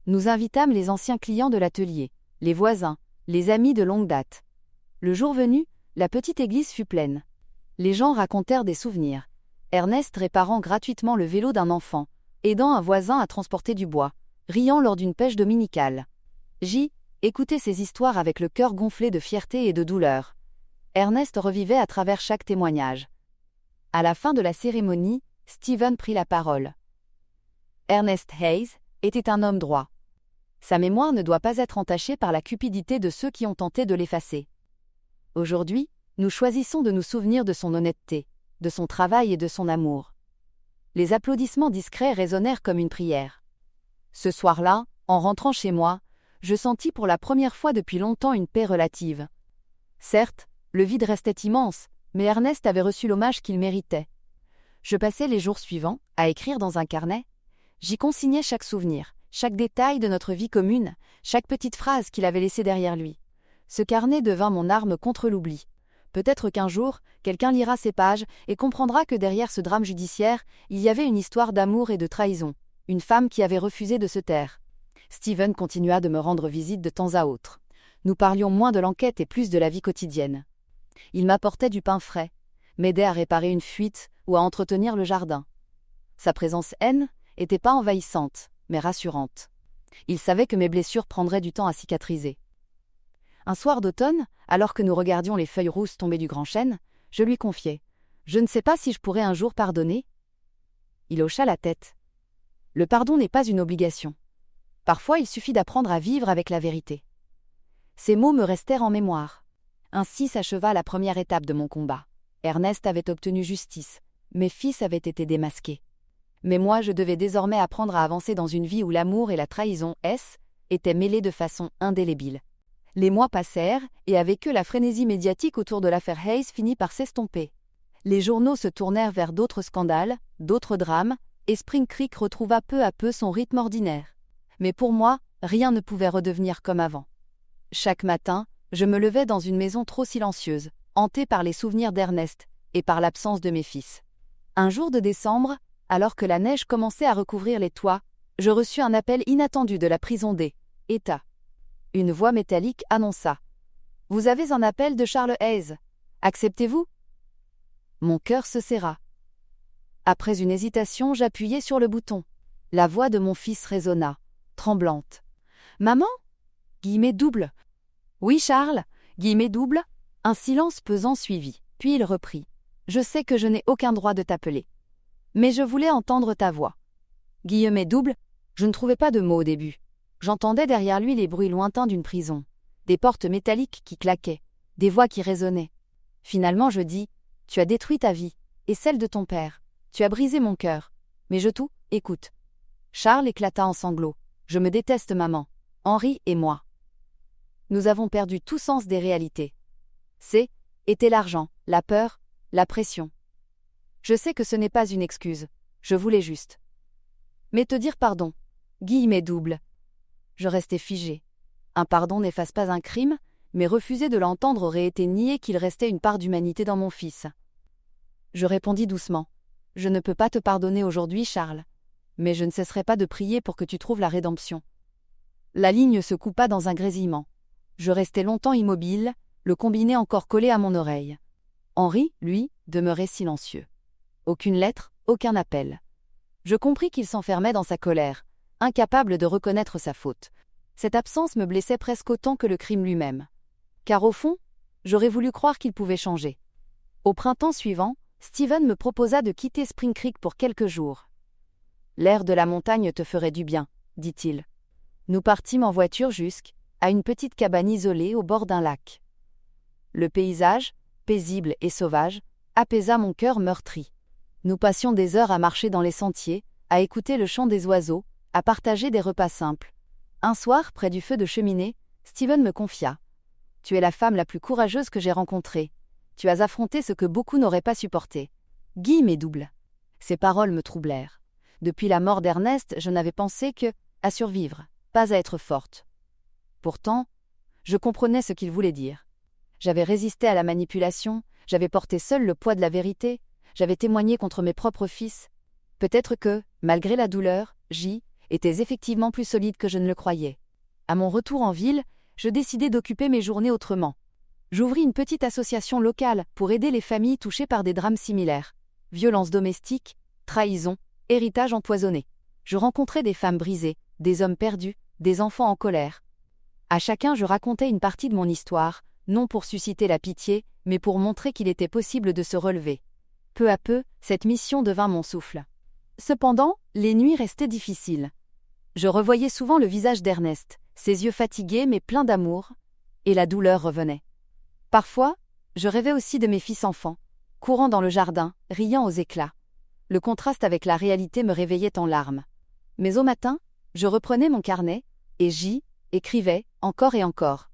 Nous invitâmes les anciens clients de l'atelier, les voisins, les amis de longue date. Le jour venu, la petite église fut pleine. Les gens racontèrent des souvenirs. Ernest réparant gratuitement le vélo d'un enfant, aidant un voisin à transporter du bois, riant lors d'une pêche dominicale. J. écoutait ces histoires avec le cœur gonflé de fierté et de douleur. Ernest revivait à travers chaque témoignage. À la fin de la cérémonie, Steven prit la parole. Ernest Hayes était un homme droit. Sa mémoire ne doit pas être entachée par la cupidité de ceux qui ont tenté de l'effacer. Aujourd'hui, nous choisissons de nous souvenir de son honnêteté, de son travail et de son amour. Les applaudissements discrets résonnèrent comme une prière. Ce soir-là, en rentrant chez moi, je sentis pour la première fois depuis longtemps une paix relative. Certes, le vide restait immense, mais Ernest avait reçu l'hommage qu'il méritait. Je passais les jours suivants à écrire dans un carnet. J'y consignais chaque souvenir, chaque détail de notre vie commune, chaque petite phrase qu'il avait laissée derrière lui. Ce carnet devint mon arme contre l'oubli. Peut-être qu'un jour, quelqu'un lira ces pages et comprendra que derrière ce drame judiciaire, il y avait une histoire d'amour et de trahison, une femme qui avait refusé de se taire. Steven continua de me rendre visite de temps à autre. Nous parlions moins de l'enquête et plus de la vie quotidienne. Il m'apportait du pain frais, m'aidait à réparer une fuite ou à entretenir le jardin. Sa présence n'était pas envahissante, mais rassurante. Il savait que mes blessures prendraient du temps à cicatriser. Un soir d'automne, alors que nous regardions les feuilles rousses tomber du grand chêne, je lui confiai « Je ne sais pas si je pourrais un jour pardonner ?» Il hocha la tête. Le pardon n'est pas une obligation. Parfois, il suffit d'apprendre à vivre avec la vérité. Ces mots me restèrent en mémoire. Ainsi s'acheva la première étape de mon combat. Ernest avait obtenu justice. Mes fils avaient été démasqués. Mais moi, je devais désormais apprendre à avancer dans une vie où l'amour et la trahison, étaient mêlés de façon indélébile. Les mois passèrent, et avec eux la frénésie médiatique autour de l'affaire Hayes finit par s'estomper. Les journaux se tournèrent vers d'autres scandales, d'autres drames, et Spring Creek retrouva peu à peu son rythme ordinaire. Mais pour moi, rien ne pouvait redevenir comme avant. Chaque matin, je me levais dans une maison trop silencieuse, hantée par les souvenirs d'Ernest et par l'absence de mes fils. Un jour de décembre, alors que la neige commençait à recouvrir les toits, je reçus un appel inattendu de la prison des États. Une voix métallique annonça « Vous avez un appel de Charles Hayes. Acceptez-vous » Mon cœur se serra. Après une hésitation, j'appuyai sur le bouton. La voix de mon fils résonna, tremblante. « Maman ?» Guillemets double. « Oui, Charles, guillemets double. » Un silence pesant suivit, puis il reprit. « Je sais que je n'ai aucun droit de t'appeler. Mais je voulais entendre ta voix. » Guillemets double. Je ne trouvais pas de mots au début. J'entendais derrière lui les bruits lointains d'une prison, des portes métalliques qui claquaient, des voix qui résonnaient. Finalement, je dis « Tu as détruit ta vie, et celle de ton père. Tu as brisé mon cœur. Mais écoute. » Charles éclata en sanglots. « Je me déteste, maman. Henri et moi. Nous avons perdu tout sens des réalités. Était l'argent, la peur, la pression. Je sais que ce n'est pas une excuse. Je voulais juste. Mais te dire pardon. » Guillemets double. Je restais figé. Un pardon n'efface pas un crime, mais refuser de l'entendre aurait été nier qu'il restait une part d'humanité dans mon fils. Je répondis doucement. « Je ne peux pas te pardonner aujourd'hui, Charles. Mais je ne cesserai pas de prier pour que tu trouves la rédemption. » La ligne se coupa dans un grésillement. Je restai longtemps immobile, le combiné encore collé à mon oreille. Henri, lui, demeurait silencieux. Aucune lettre, aucun appel. Je compris qu'il s'enfermait dans sa colère, incapable de reconnaître sa faute. Cette absence me blessait presque autant que le crime lui-même. Car au fond, j'aurais voulu croire qu'il pouvait changer. Au printemps suivant, Steven me proposa de quitter Spring Creek pour quelques jours. « L'air de la montagne te ferait du bien, » dit-il. Nous partîmes en voiture jusqu'à une petite cabane isolée au bord d'un lac. Le paysage, paisible et sauvage, apaisa mon cœur meurtri. Nous passions des heures à marcher dans les sentiers, à écouter le chant des oiseaux, à partager des repas simples. Un soir, près du feu de cheminée, Steven me confia. « Tu es la femme la plus courageuse que j'ai rencontrée. Tu as affronté ce que beaucoup n'auraient pas supporté. » Guillemets double. Ces paroles me troublèrent. Depuis la mort d'Ernest, je n'avais pensé que à survivre, pas à être forte. Pourtant, Je comprenais ce qu'il voulait dire. J'avais résisté à la manipulation, j'avais porté seul le poids de la vérité, j'avais témoigné contre mes propres fils. Peut-être que, malgré la douleur, J était effectivement plus solide que je ne le croyais. À mon retour en ville, je décidai d'occuper mes journées autrement. J'ouvris une petite association locale pour aider les familles touchées par des drames similaires. Violences domestiques, trahison, héritage empoisonné. Je rencontrais des femmes brisées, des hommes perdus, des enfants en colère. À chacun je racontais une partie de mon histoire, non pour susciter la pitié, mais pour montrer qu'il était possible de se relever. Peu à peu, cette mission devint mon souffle. Cependant, les nuits restaient difficiles. Je revoyais souvent le visage d'Ernest, ses yeux fatigués mais pleins d'amour, et la douleur revenait. Parfois, je rêvais aussi de mes fils enfants, courant dans le jardin, riant aux éclats. Le contraste avec la réalité me réveillait en larmes. Mais au matin, je reprenais mon carnet, et j'y écrivais, encore et encore.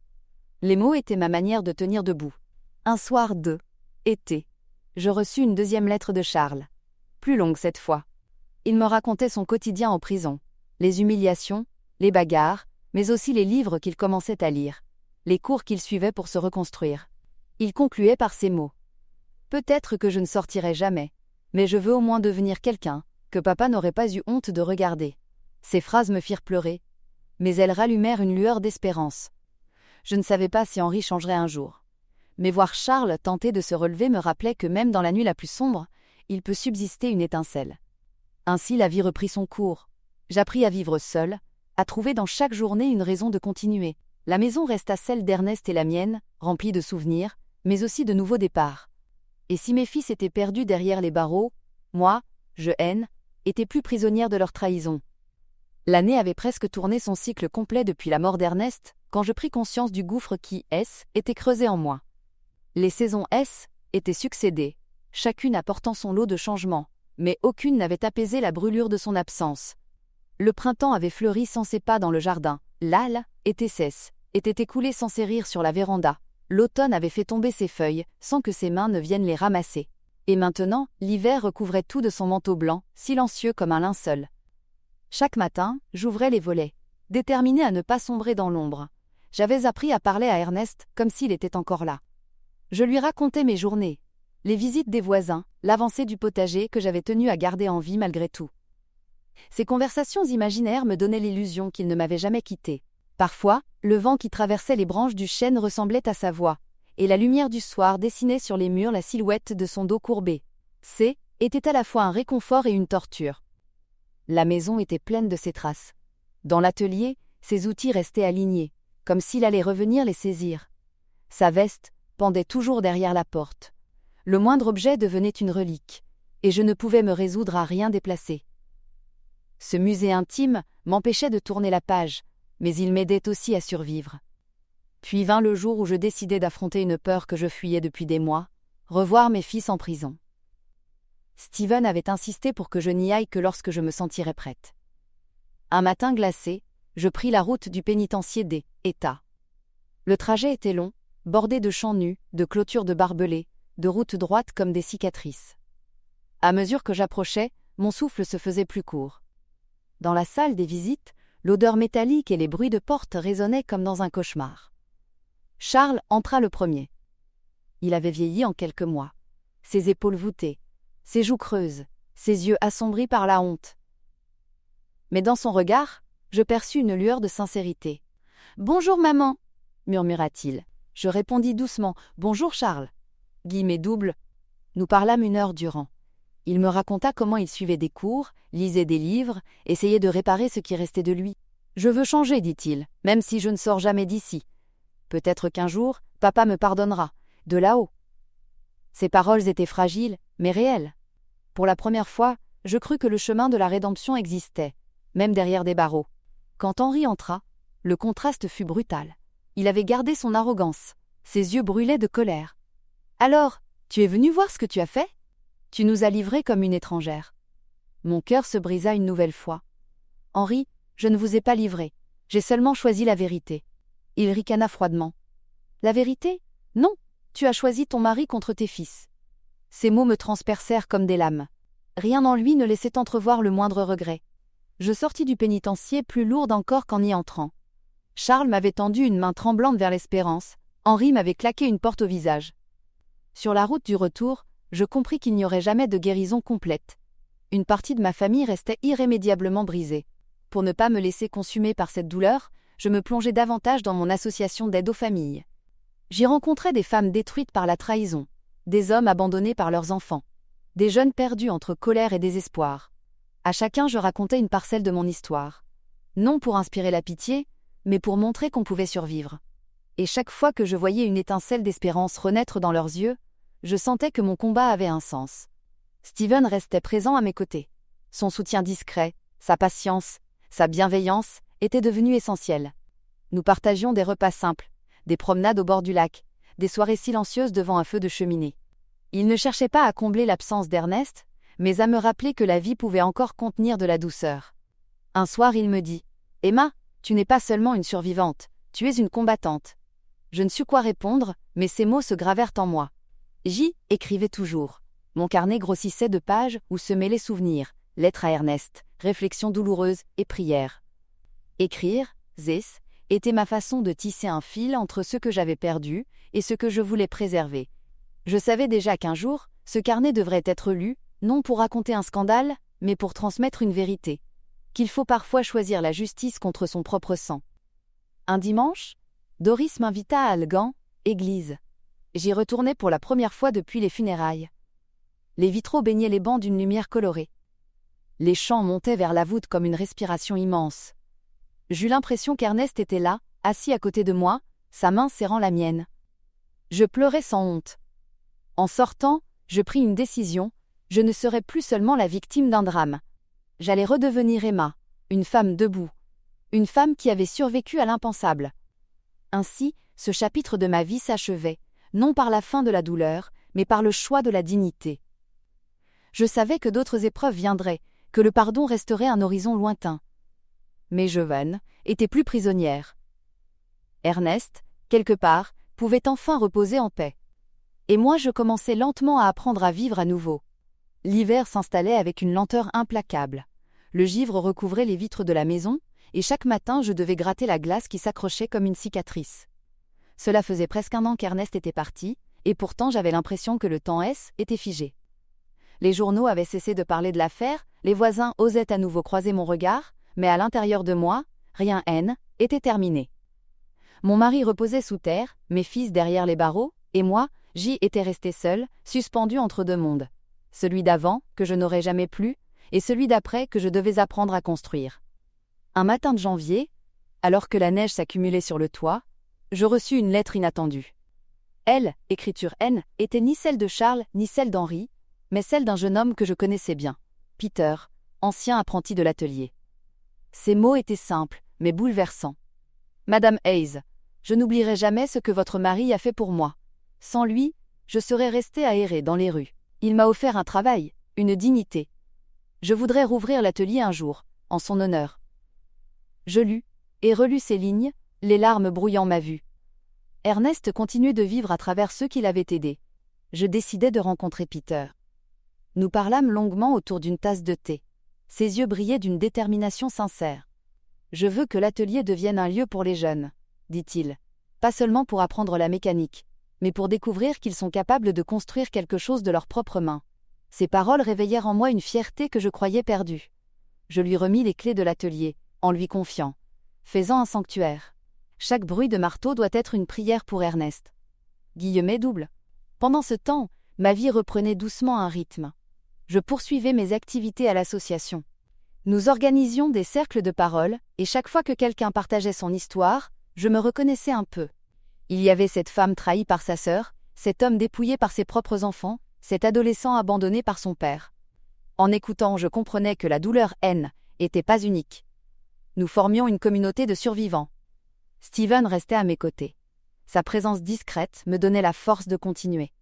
Les mots étaient ma manière de tenir debout. Un soir de été, je reçus une deuxième lettre de Charles. Plus longue cette fois. Il me racontait son quotidien en prison, les humiliations, les bagarres, mais aussi les livres qu'il commençait à lire, les cours qu'il suivait pour se reconstruire. Il concluait par ces mots. Peut-être que je ne sortirai jamais, mais je veux au moins devenir quelqu'un que papa n'aurait pas eu honte de regarder. Ces phrases me firent pleurer, mais elles rallumèrent une lueur d'espérance. Je ne savais pas si Henri changerait un jour. Mais voir Charles tenter de se relever me rappelait que même dans la nuit la plus sombre, il peut subsister une étincelle. Ainsi la vie reprit son cours. J'appris à vivre seul, à trouver dans chaque journée une raison de continuer. La maison resta celle d'Ernest et la mienne, remplie de souvenirs, mais aussi de nouveaux départs. Et si mes fils étaient perdus derrière les barreaux, moi, je étais plus prisonnière de leur trahison. L'année avait presque tourné son cycle complet depuis la mort d'Ernest, quand je pris conscience du gouffre qui, était creusé en moi. Les saisons étaient succédées, chacune apportant son lot de changements, mais aucune n'avait apaisé la brûlure de son absence. Le printemps avait fleuri sans ses pas dans le jardin, l'âle était écoulé sans ses rires sur la véranda. L'automne avait fait tomber ses feuilles, sans que ses mains ne viennent les ramasser. Et maintenant, l'hiver recouvrait tout de son manteau blanc, silencieux comme un linceul. Chaque matin, j'ouvrais les volets, déterminée à ne pas sombrer dans l'ombre. J'avais appris à parler à Ernest comme s'il était encore là. Je lui racontais mes journées, les visites des voisins, l'avancée du potager que j'avais tenu à garder en vie malgré tout. Ces conversations imaginaires me donnaient l'illusion qu'il ne m'avait jamais quitté. Parfois, le vent qui traversait les branches du chêne ressemblait à sa voix, et la lumière du soir dessinait sur les murs la silhouette de son dos courbé. Était à la fois un réconfort et une torture. La maison était pleine de ses traces. Dans l'atelier, ses outils restaient alignés, comme s'il allait revenir les saisir. Sa veste pendait toujours derrière la porte. Le moindre objet devenait une relique, et je ne pouvais me résoudre à rien déplacer. Ce musée intime m'empêchait de tourner la page, mais il m'aidait aussi à survivre. Puis vint le jour où je décidai d'affronter une peur que je fuyais depuis des mois, revoir mes fils en prison. Steven avait insisté pour que je n'y aille que lorsque je me sentirais prête. Un matin glacé, je pris la route du pénitencier des États. Le trajet était long, bordé de champs nus, de clôtures de barbelés, de routes droites comme des cicatrices. À mesure que j'approchais, mon souffle se faisait plus court. Dans la salle des visites, l'odeur métallique et les bruits de porte résonnaient comme dans un cauchemar. Charles entra le premier. Il avait vieilli en quelques mois. Ses épaules voûtées, ses joues creuses, ses yeux assombris par la honte. Mais dans son regard, je perçus une lueur de sincérité. « Bonjour maman !» murmura-t-il. Je répondis doucement « Bonjour Charles !» Guillemets doubles. Nous parlâmes 1 heure durant. Il me raconta comment il suivait des cours, lisait des livres, essayait de réparer ce qui restait de lui. « Je veux changer, dit-il, même si je ne sors jamais d'ici. Peut-être qu'un jour, papa me pardonnera, de là-haut. » Ces paroles étaient fragiles, mais réelles. Pour la première fois, je crus que le chemin de la rédemption existait, même derrière des barreaux. Quand Henri entra, le contraste fut brutal. Il avait gardé son arrogance, ses yeux brûlaient de colère. « Alors, tu es venu voir ce que tu as fait ? Tu nous as livrés comme une étrangère. » Mon cœur se brisa une nouvelle fois. « Henri, je ne vous ai pas livré, j'ai seulement choisi la vérité. » Il ricana froidement. « La vérité ? Non, tu as choisi ton mari contre tes fils. » Ces mots me transpercèrent comme des lames. Rien en lui ne laissait entrevoir le moindre regret. Je sortis du pénitencier plus lourde encore qu'en y entrant. Charles m'avait tendu une main tremblante vers l'espérance, Henri m'avait claqué une porte au visage. Sur la route du retour, je compris qu'il n'y aurait jamais de guérison complète. Une partie de ma famille restait irrémédiablement brisée. Pour ne pas me laisser consumer par cette douleur, je me plongeais davantage dans mon association d'aide aux familles. J'y rencontrais des femmes détruites par la trahison, des hommes abandonnés par leurs enfants, des jeunes perdus entre colère et désespoir. À chacun je racontais une parcelle de mon histoire. Non pour inspirer la pitié, mais pour montrer qu'on pouvait survivre. Et chaque fois que je voyais une étincelle d'espérance renaître dans leurs yeux, je sentais que mon combat avait un sens. Steven restait présent à mes côtés. Son soutien discret, sa patience, sa bienveillance étaient devenus essentiels. Nous partagions des repas simples, des promenades au bord du lac, des soirées silencieuses devant un feu de cheminée. Il ne cherchait pas à combler l'absence d'Ernest, mais à me rappeler que la vie pouvait encore contenir de la douceur. Un soir, il me dit « Emma, tu n'es pas seulement une survivante, tu es une combattante. » Je ne sus quoi répondre, mais ces mots se gravèrent en moi. J'y écrivais toujours. Mon carnet grossissait de pages où se mêlaient souvenirs, lettres à Ernest, réflexions douloureuses et prières. Écrire, this, était ma façon de tisser un fil entre ce que j'avais perdu et ce que je voulais préserver. Je savais déjà qu'un jour, ce carnet devrait être lu, non pour raconter un scandale, mais pour transmettre une vérité. Qu'il faut parfois choisir la justice contre son propre sang. Un dimanche, Doris m'invita à Algan, église. J'y retournais pour la première fois depuis les funérailles. Les vitraux baignaient les bancs d'une lumière colorée. Les chants montaient vers la voûte comme une respiration immense. J'eus l'impression qu'Ernest était là, assis à côté de moi, sa main serrant la mienne. Je pleurais sans honte. En sortant, je pris une décision, je ne serais plus seulement la victime d'un drame. J'allais redevenir Emma, une femme debout, une femme qui avait survécu à l'impensable. Ainsi, ce chapitre de ma vie s'achevait, non par la fin de la douleur, mais par le choix de la dignité. Je savais que d'autres épreuves viendraient, que le pardon resterait un horizon lointain. Mais Jovan était plus prisonnière. Ernest, quelque part, pouvait enfin reposer en paix. Et moi je commençais lentement à apprendre à vivre à nouveau. L'hiver s'installait avec une lenteur implacable. Le givre recouvrait les vitres de la maison, et chaque matin je devais gratter la glace qui s'accrochait comme une cicatrice. Cela faisait presque un an qu'Ernest était parti, et pourtant j'avais l'impression que le temps était figé. Les journaux avaient cessé de parler de l'affaire, les voisins osaient à nouveau croiser mon regard, mais à l'intérieur de moi, rien était terminé. Mon mari reposait sous terre, mes fils derrière les barreaux, et moi, j'y étais resté seul, suspendu entre deux mondes. Celui d'avant, que je n'aurais jamais plus, et celui d'après que je devais apprendre à construire. Un matin de janvier, alors que la neige s'accumulait sur le toit, je reçus une lettre inattendue. Elle, écriture N, était ni celle de Charles ni celle d'Henri, mais celle d'un jeune homme que je connaissais bien, Peter, ancien apprenti de l'atelier. Ces mots étaient simples, mais bouleversants. Madame Hayes, je n'oublierai jamais ce que votre mari a fait pour moi. Sans lui, je serais restée à errer dans les rues. Il m'a offert un travail, une dignité. Je voudrais rouvrir l'atelier un jour, en son honneur. Je lus, et relus ces lignes, les larmes brouillant ma vue. Ernest continuait de vivre à travers ceux qui l'avaient aidé. Je décidai de rencontrer Peter. Nous parlâmes longuement autour d'une tasse de thé. Ses yeux brillaient d'une détermination sincère. « Je veux que l'atelier devienne un lieu pour les jeunes, » dit-il. Pas seulement pour apprendre la mécanique, mais pour découvrir qu'ils sont capables de construire quelque chose de leurs propres mains. Ces paroles réveillèrent en moi une fierté que je croyais perdue. Je lui remis les clés de l'atelier, en lui confiant. Fais-en un sanctuaire. Chaque bruit de marteau doit être une prière pour Ernest. Guillemet double. Pendant ce temps, ma vie reprenait doucement un rythme. Je poursuivais mes activités à l'association. Nous organisions des cercles de parole, et chaque fois que quelqu'un partageait son histoire, je me reconnaissais un peu. Il y avait cette femme trahie par sa sœur, cet homme dépouillé par ses propres enfants, cet adolescent abandonné par son père. En écoutant, je comprenais que la douleur n'était pas unique. Nous formions une communauté de survivants. Steven restait à mes côtés. Sa présence discrète me donnait la force de continuer.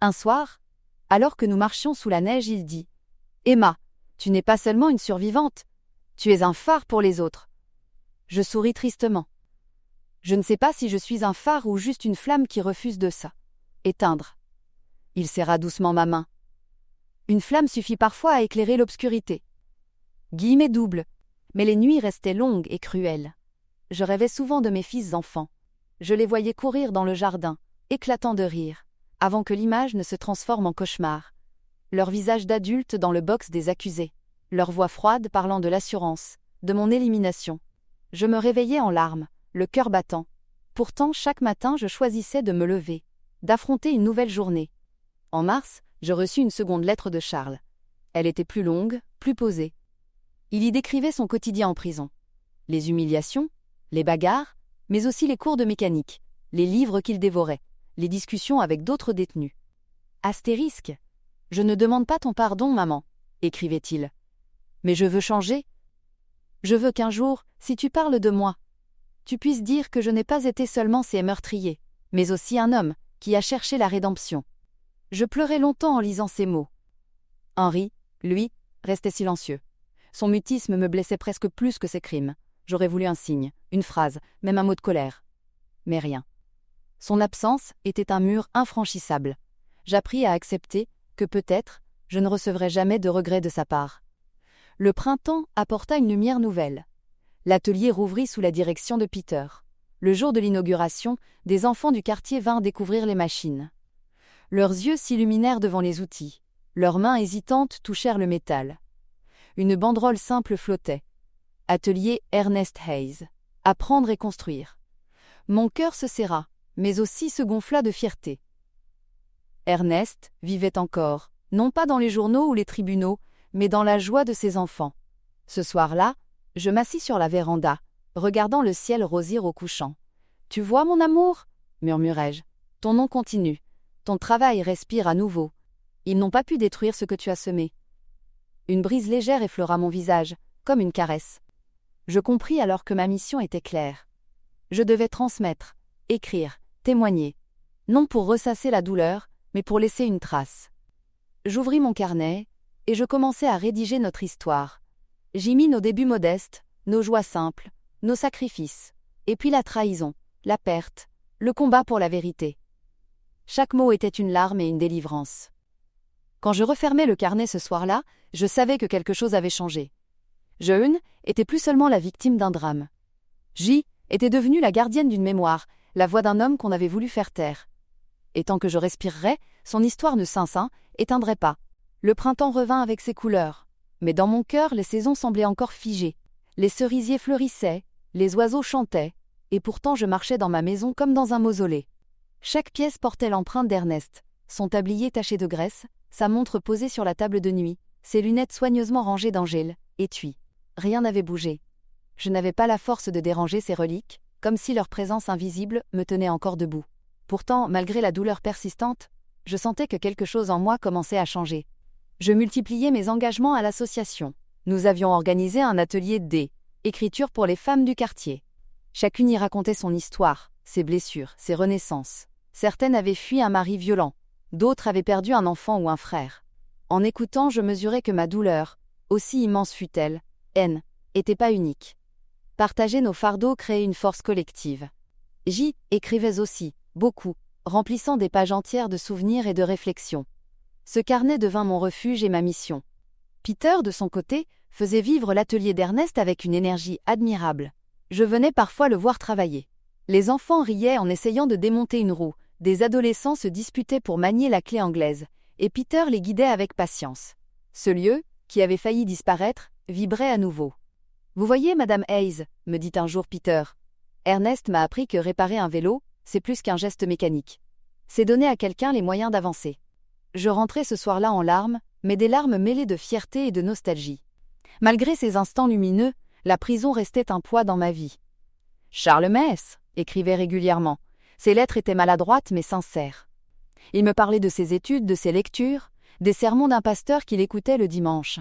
Un soir, alors que nous marchions sous la neige, il dit « Emma, tu n'es pas seulement une survivante, tu es un phare pour les autres. » Je souris tristement. Je ne sais pas si je suis un phare ou juste une flamme qui refuse de éteindre. Il serra doucement ma main. Une flamme suffit parfois à éclairer l'obscurité. Guillemet double, mais les nuits restaient longues et cruelles. je rêvais souvent de mes fils enfants. Je les voyais courir dans le jardin, éclatant de rire, avant que l'image ne se transforme en cauchemar. Leur visage d'adulte dans le box des accusés, leur voix froide parlant de l'assurance, de mon élimination. Je me réveillais en larmes, le cœur battant. Pourtant, chaque matin, je choisissais de me lever, d'affronter une nouvelle journée. En mars, je reçus une seconde lettre de Charles. Elle était plus longue, plus posée. Il y décrivait son quotidien en prison. Les humiliations, les bagarres, mais aussi les cours de mécanique, les livres qu'il dévorait, les discussions avec d'autres détenus. Astérisque. Je ne demande pas ton pardon, maman, écrivait-il. Mais je veux changer. Je veux qu'un jour, si tu parles de moi, tu puisses dire que je n'ai pas été seulement ces meurtriers, mais aussi un homme qui a cherché la rédemption. Je pleurais longtemps en lisant ces mots. Henri, lui, restait silencieux. Son mutisme me blessait presque plus que ses crimes. J'aurais voulu un signe, une phrase, même un mot de colère. Mais rien. Son absence était un mur infranchissable. J'appris à accepter que peut-être, je ne recevrais jamais de regrets de sa part. Le printemps apporta une lumière nouvelle. L'atelier rouvrit sous la direction de Peter. Le jour de l'inauguration, des enfants du quartier vinrent découvrir les machines. Leurs yeux s'illuminèrent devant les outils. Leurs mains hésitantes touchèrent le métal. Une banderole simple flottait. Atelier Ernest Hayes. Apprendre et construire. Mon cœur se serra, mais aussi se gonfla de fierté. Ernest vivait encore, non pas dans les journaux ou les tribunaux, mais dans la joie de ses enfants. Ce soir-là, je m'assis sur la véranda, regardant le ciel rosir au couchant. « Tu vois, mon amour » murmurai-je. « Ton nom continue. Ton travail respire à nouveau. Ils n'ont pas pu détruire ce que tu as semé. » Une brise légère effleura mon visage, comme une caresse. Je compris alors que ma mission était claire. Je devais transmettre, écrire, témoigner. Non pour ressasser la douleur, mais pour laisser une trace. J'ouvris mon carnet, et je commençai à rédiger notre histoire. J'y mis nos débuts modestes, nos joies simples, nos sacrifices, et puis la trahison, la perte, le combat pour la vérité. Chaque mot était une larme et une délivrance. Quand je refermais le carnet ce soir-là, je savais que quelque chose avait changé. Jeune était plus seulement la victime d'un drame. J était devenue la gardienne d'une mémoire, la voix d'un homme qu'on avait voulu faire taire. Et tant que je respirerais, son histoire ne s'éteindrait pas. Le printemps revint avec ses couleurs. Mais dans mon cœur, les saisons semblaient encore figées. Les cerisiers fleurissaient, les oiseaux chantaient, et pourtant je marchais dans ma maison comme dans un mausolée. Chaque pièce portait l'empreinte d'Ernest, son tablier taché de graisse, sa montre posée sur la table de nuit, ses lunettes soigneusement rangées d'angèle, étui. Rien n'avait bougé. Je n'avais pas la force de déranger ces reliques, comme si leur présence invisible me tenait encore debout. Pourtant, malgré la douleur persistante, je sentais que quelque chose en moi commençait à changer. Je multipliais mes engagements à l'association. Nous avions organisé un atelier d'écriture pour les femmes du quartier. Chacune y racontait son histoire, ses blessures, ses renaissances. Certaines avaient fui un mari violent, d'autres avaient perdu un enfant ou un frère. En écoutant, je mesurais que ma douleur, aussi immense fût-elle, n'était pas unique. Partager nos fardeaux créait une force collective. J'y écrivais aussi, beaucoup, remplissant des pages entières de souvenirs et de réflexions. Ce carnet devint mon refuge et ma mission. Peter, de son côté, faisait vivre l'atelier d'Ernest avec une énergie admirable. Je venais parfois le voir travailler. Les enfants riaient en essayant de démonter une roue, des adolescents se disputaient pour manier la clé anglaise, et Peter les guidait avec patience. Ce lieu, qui avait failli disparaître, vibrait à nouveau. « Vous voyez, Madame Hayes, me dit un jour Peter. Ernest m'a appris que réparer un vélo, c'est plus qu'un geste mécanique. C'est donner à quelqu'un les moyens d'avancer. » Je rentrais ce soir-là en larmes, mais des larmes mêlées de fierté et de nostalgie. Malgré ces instants lumineux, la prison restait un poids dans ma vie. Charles Mess écrivait régulièrement. Ses lettres étaient maladroites mais sincères. Il me parlait de ses études, de ses lectures, des sermons d'un pasteur qu'il écoutait le dimanche.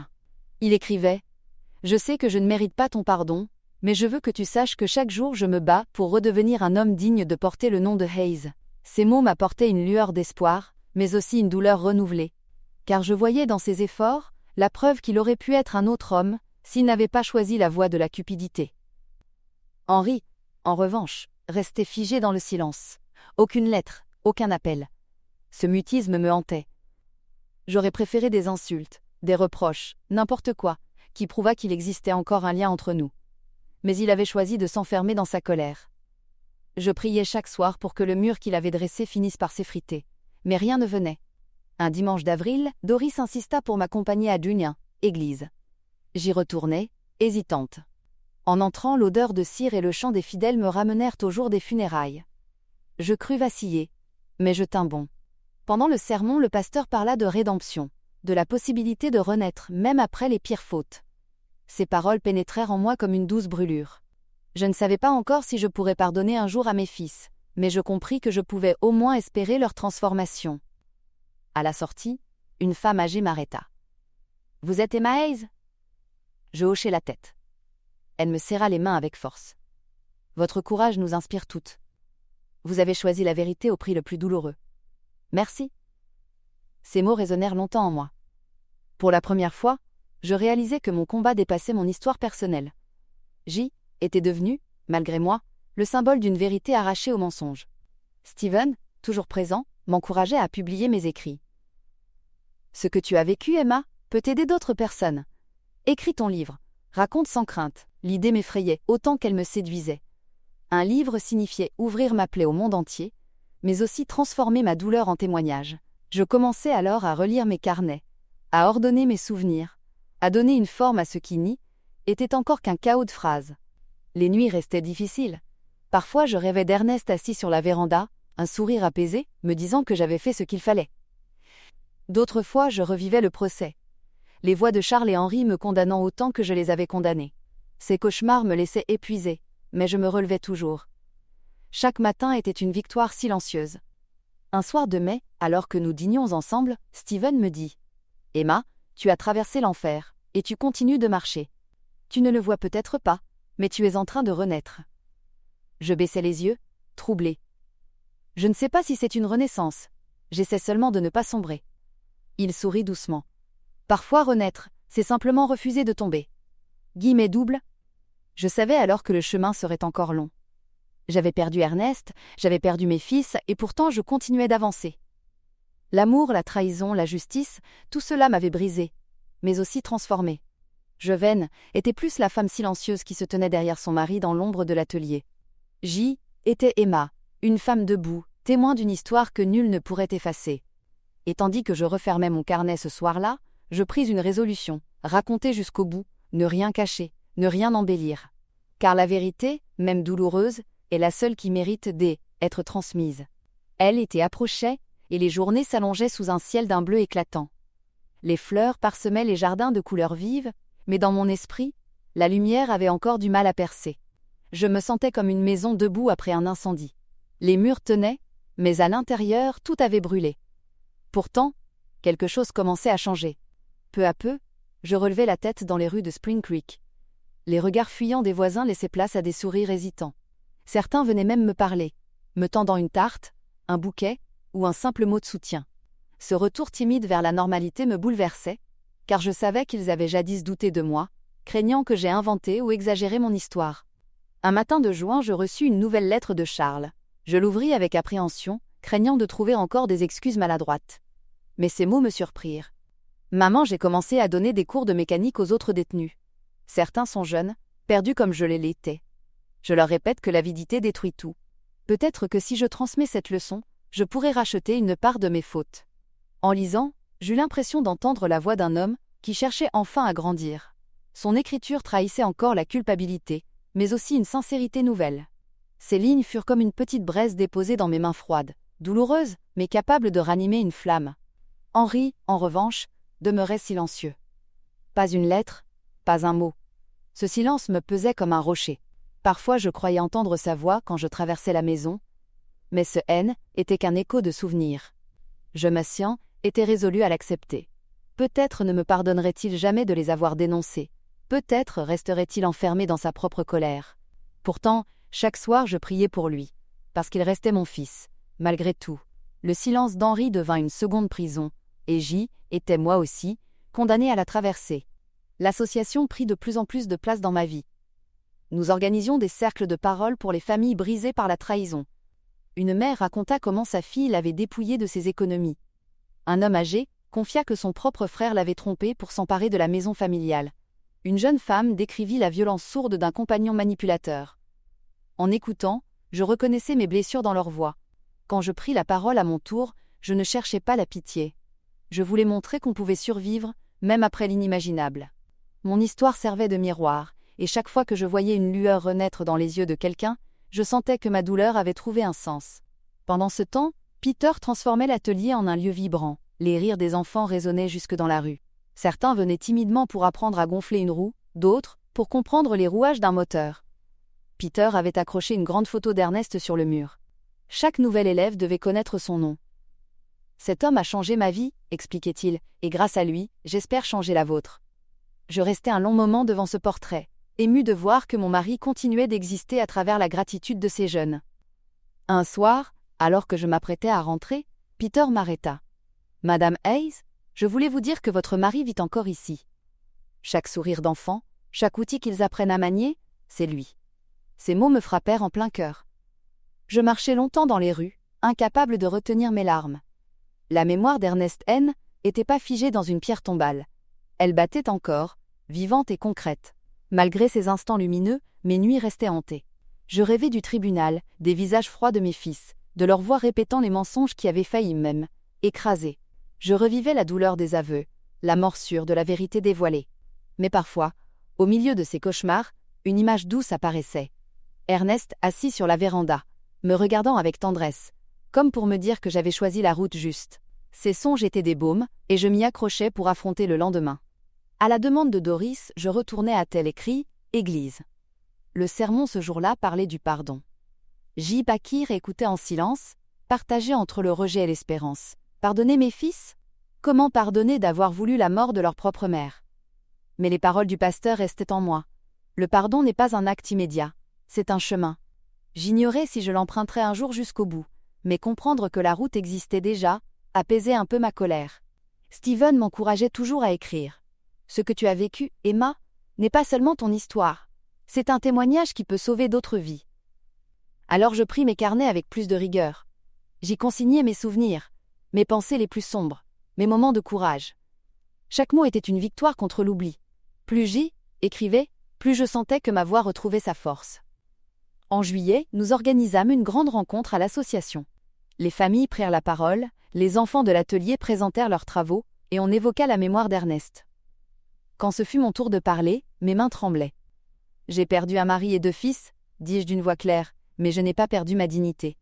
Il écrivait « Je sais que je ne mérite pas ton pardon, mais je veux que tu saches que chaque jour je me bats pour redevenir un homme digne de porter le nom de Hayes. » Ces mots m'apportaient une lueur d'espoir, mais aussi une douleur renouvelée. Car je voyais dans ses efforts la preuve qu'il aurait pu être un autre homme s'il n'avait pas choisi la voie de la cupidité. Henri, en revanche, restait figé dans le silence. Aucune lettre, aucun appel. Ce mutisme me hantait. J'aurais préféré des insultes, des reproches, n'importe quoi, qui prouvât qu'il existait encore un lien entre nous. mais il avait choisi de s'enfermer dans sa colère. Je priais chaque soir pour que le mur qu'il avait dressé finisse par s'effriter, mais rien ne venait. Un dimanche d'avril, Doris insista pour m'accompagner à Dunyan, église. J'y retournai, hésitante. En entrant, l'odeur de cire et le chant des fidèles me ramenèrent au jour des funérailles. Je crus vaciller, mais je tins bon. Pendant le sermon, le pasteur parla de rédemption, de la possibilité de renaître même après les pires fautes. Ces paroles pénétrèrent en moi comme une douce brûlure. Je ne savais pas encore si je pourrais pardonner un jour à mes fils, mais je compris que je pouvais au moins espérer leur transformation. À la sortie, une femme âgée m'arrêta. « Vous êtes Emma Hayes ?» Je hochai la tête. Elle me serra les mains avec force. « Votre courage nous inspire toutes. Vous avez choisi la vérité au prix le plus douloureux. Merci. » Ces mots résonnèrent longtemps en moi. Pour la première fois, je réalisais que mon combat dépassait mon histoire personnelle. J était devenu, malgré moi, le symbole d'une vérité arrachée au mensonge. Steven, toujours présent, m'encourageait à publier mes écrits. « Ce que tu as vécu, Emma, peut aider d'autres personnes. Écris ton livre, raconte sans crainte. » L'idée m'effrayait autant qu'elle me séduisait. Un livre signifiait ouvrir ma plaie au monde entier, mais aussi transformer ma douleur en témoignage. Je commençais alors à relire mes carnets, à ordonner mes souvenirs, à donner une forme à ce qui nie était encore qu'un chaos de phrases. Les nuits restaient difficiles. Parfois je rêvais d'Ernest assis sur la véranda, un sourire apaisé, me disant que j'avais fait ce qu'il fallait. D'autres fois je revivais le procès. Les voix de Charles et Henri me condamnant autant que je les avais condamnés. Ces cauchemars me laissaient épuisée, mais je me relevais toujours. Chaque matin était une victoire silencieuse. Un soir de mai, alors que nous dînions ensemble, Steven me dit « Emma, tu as traversé l'enfer, et tu continues de marcher. Tu ne le vois peut-être pas, mais tu es en train de renaître. » Je baissai les yeux, troublée. Je ne sais pas si c'est une renaissance, j'essaie seulement de ne pas sombrer. Il sourit doucement. Parfois renaître, c'est simplement refuser de tomber. Guillemets doubles. Je savais alors que le chemin serait encore long. J'avais perdu Ernest, j'avais perdu mes fils, et pourtant je continuais d'avancer. L'amour, la trahison, la justice, tout cela m'avait brisé, mais aussi transformé. Jevenne était plus la femme silencieuse qui se tenait derrière son mari dans l'ombre de l'atelier. J était Emma, une femme debout, témoin d'une histoire que nul ne pourrait effacer. Et tandis que je refermais mon carnet ce soir-là, je pris une résolution, raconter jusqu'au bout, ne rien cacher, ne rien embellir. Car la vérité, même douloureuse, est la seule qui mérite d'être transmise. Elle était approchait, et les journées s'allongeaient sous un ciel d'un bleu éclatant. Les fleurs parsemaient les jardins de couleurs vives, mais dans mon esprit, la lumière avait encore du mal à percer. Je me sentais comme une maison debout après un incendie. Les murs tenaient, mais à l'intérieur, tout avait brûlé. Pourtant, quelque chose commençait à changer. Peu à peu, je relevais la tête dans les rues de Spring Creek. Les regards fuyants des voisins laissaient place à des sourires hésitants. Certains venaient même me parler, me tendant une tarte, un bouquet ou un simple mot de soutien. Ce retour timide vers la normalité me bouleversait, car je savais qu'ils avaient jadis douté de moi, craignant que j'aie inventé ou exagéré mon histoire. Un matin de juin, je reçus une nouvelle lettre de Charles. Je l'ouvris avec appréhension, craignant de trouver encore des excuses maladroites. Mais ces mots me surprirent. « Maman, j'ai commencé à donner des cours de mécanique aux autres détenus. Certains sont jeunes, perdus comme je l'étais. Je leur répète que l'avidité détruit tout. Peut-être que si je transmets cette leçon, je pourrai racheter une part de mes fautes. » En lisant, j'eus l'impression d'entendre la voix d'un homme qui cherchait enfin à grandir. Son écriture trahissait encore la culpabilité, mais aussi une sincérité nouvelle. Ces lignes furent comme une petite braise déposée dans mes mains froides, douloureuse, mais capable de ranimer une flamme. Henri, en revanche, demeurait silencieux. Pas une lettre, pas un mot. Ce silence me pesait comme un rocher. Parfois je croyais entendre sa voix quand je traversais la maison, mais ce N était qu'un écho de souvenirs. Je m'assieds, était résolu à l'accepter. Peut-être ne me pardonnerait-il jamais de les avoir dénoncés. Peut-être resterait-il enfermé dans sa propre colère. Pourtant, chaque soir je priais pour lui, parce qu'il restait mon fils, malgré tout. Le silence d'Henri devint une seconde prison, et J était moi aussi, condamné à la traverser. L'association prit de plus en plus de place dans ma vie. Nous organisions des cercles de parole pour les familles brisées par la trahison. Une mère raconta comment sa fille l'avait dépouillée de ses économies. Un homme âgé confia que son propre frère l'avait trompé pour s'emparer de la maison familiale. une jeune femme décrivit la violence sourde d'un compagnon manipulateur. En écoutant, je reconnaissais mes blessures dans leur voix. Quand je pris la parole à mon tour, je ne cherchais pas la pitié. Je voulais montrer qu'on pouvait survivre, même après l'inimaginable. Mon histoire servait de miroir, et chaque fois que je voyais une lueur renaître dans les yeux de quelqu'un, je sentais que ma douleur avait trouvé un sens. Pendant ce temps, Peter transformait l'atelier en un lieu vibrant. Les rires des enfants résonnaient jusque dans la rue. Certains venaient timidement pour apprendre à gonfler une roue, d'autres, pour comprendre les rouages d'un moteur. Peter avait accroché une grande photo d'Ernest sur le mur. Chaque nouvel élève devait connaître son nom. Cet homme a changé ma vie, expliquait-il, et grâce à lui, j'espère changer la vôtre. Je restai un long moment devant ce portrait, ému de voir que mon mari continuait d'exister à travers la gratitude de ces jeunes. Un soir, alors que je m'apprêtais à rentrer, Peter m'arrêta. « Madame Hayes, je voulais vous dire que votre mari vit encore ici. » Chaque sourire d'enfant, chaque outil qu'ils apprennent à manier, c'est lui. Ces mots me frappèrent en plein cœur. Je marchai longtemps dans les rues, incapable de retenir mes larmes. La mémoire d'Ernest N. n'était pas figée dans une pierre tombale. Elle battait encore, vivante et concrète. Malgré ces instants lumineux, mes nuits restaient hantées. Je rêvais du tribunal, des visages froids de mes fils, de leurs voix répétant les mensonges qui avaient failli même écraser. Je revivais la douleur des aveux, la morsure de la vérité dévoilée. Mais parfois, au milieu de ces cauchemars, une image douce apparaissait. Ernest assis sur la véranda, me regardant avec tendresse, comme pour me dire que j'avais choisi la route juste. Ces songes étaient des baumes, et je m'y accrochais pour affronter le lendemain. À la demande de Doris, je retournai à tel écrit, église. Le sermon ce jour-là parlait du pardon. J. Bakir écoutait en silence, partagé entre le rejet et l'espérance. Pardonner mes fils ? Comment pardonner d'avoir voulu la mort de leur propre mère ? Mais les paroles du pasteur restaient en moi. Le pardon n'est pas un acte immédiat, c'est un chemin. J'ignorais si je l'emprunterais un jour jusqu'au bout, mais comprendre que la route existait déjà, apaisait un peu ma colère. Steven m'encourageait toujours à écrire. Ce que tu as vécu, Emma, n'est pas seulement ton histoire. C'est un témoignage qui peut sauver d'autres vies. Alors je pris mes carnets avec plus de rigueur. J'y consignai mes souvenirs, mes pensées les plus sombres, mes moments de courage. Chaque mot était une victoire contre l'oubli. Plus j'y écrivais, plus je sentais que ma voix retrouvait sa force. En juillet, nous organisâmes une grande rencontre à l'association. Les familles prirent la parole, les enfants de l'atelier présentèrent leurs travaux, et on évoqua la mémoire d'Ernest. Quand ce fut mon tour de parler, mes mains tremblaient. « J'ai perdu un mari et 2 fils, dis-je d'une voix claire, mais je n'ai pas perdu ma dignité.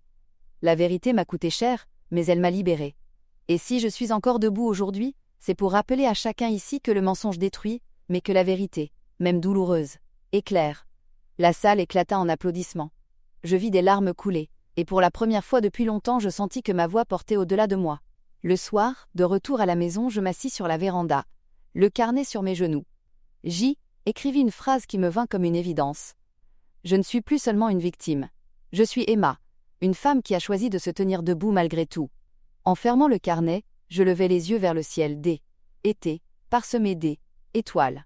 La vérité m'a coûté cher, mais elle m'a libérée. Et si je suis encore debout aujourd'hui, c'est pour rappeler à chacun ici que le mensonge détruit, mais que la vérité, même douloureuse, éclaire. » La salle éclata en applaudissements. Je vis des larmes couler, et pour la première fois depuis longtemps je sentis que ma voix portait au-delà de moi. Le soir, de retour à la maison, je m'assis sur la véranda, le carnet sur mes genoux. J. écrivit une phrase qui me vint comme une évidence. Je ne suis plus seulement une victime. Je suis Emma, une femme qui a choisi de se tenir debout malgré tout. En fermant le carnet, je levai les yeux vers le ciel été, parsemé d'étoiles.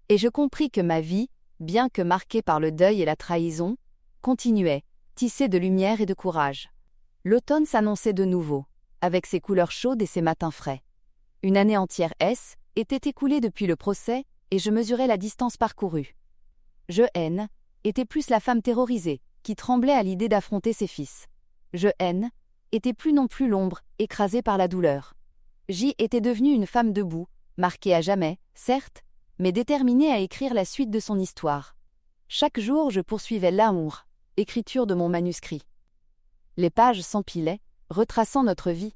Et je compris que ma vie, bien que marquée par le deuil et la trahison, continuait, tissée de lumière et de courage. L'automne s'annonçait de nouveau, avec ses couleurs chaudes et ses matins frais. Une année entière était écoulée depuis le procès, et je mesurais la distance parcourue. Je était plus la femme terrorisée, qui tremblait à l'idée d'affronter ses fils. Je était plus non plus l'ombre, écrasée par la douleur. J était devenue une femme debout, marquée à jamais, certes, mais déterminée à écrire la suite de son histoire. Chaque jour je poursuivais l'amour, écriture de mon manuscrit. Les pages s'empilaient, retraçant notre vie,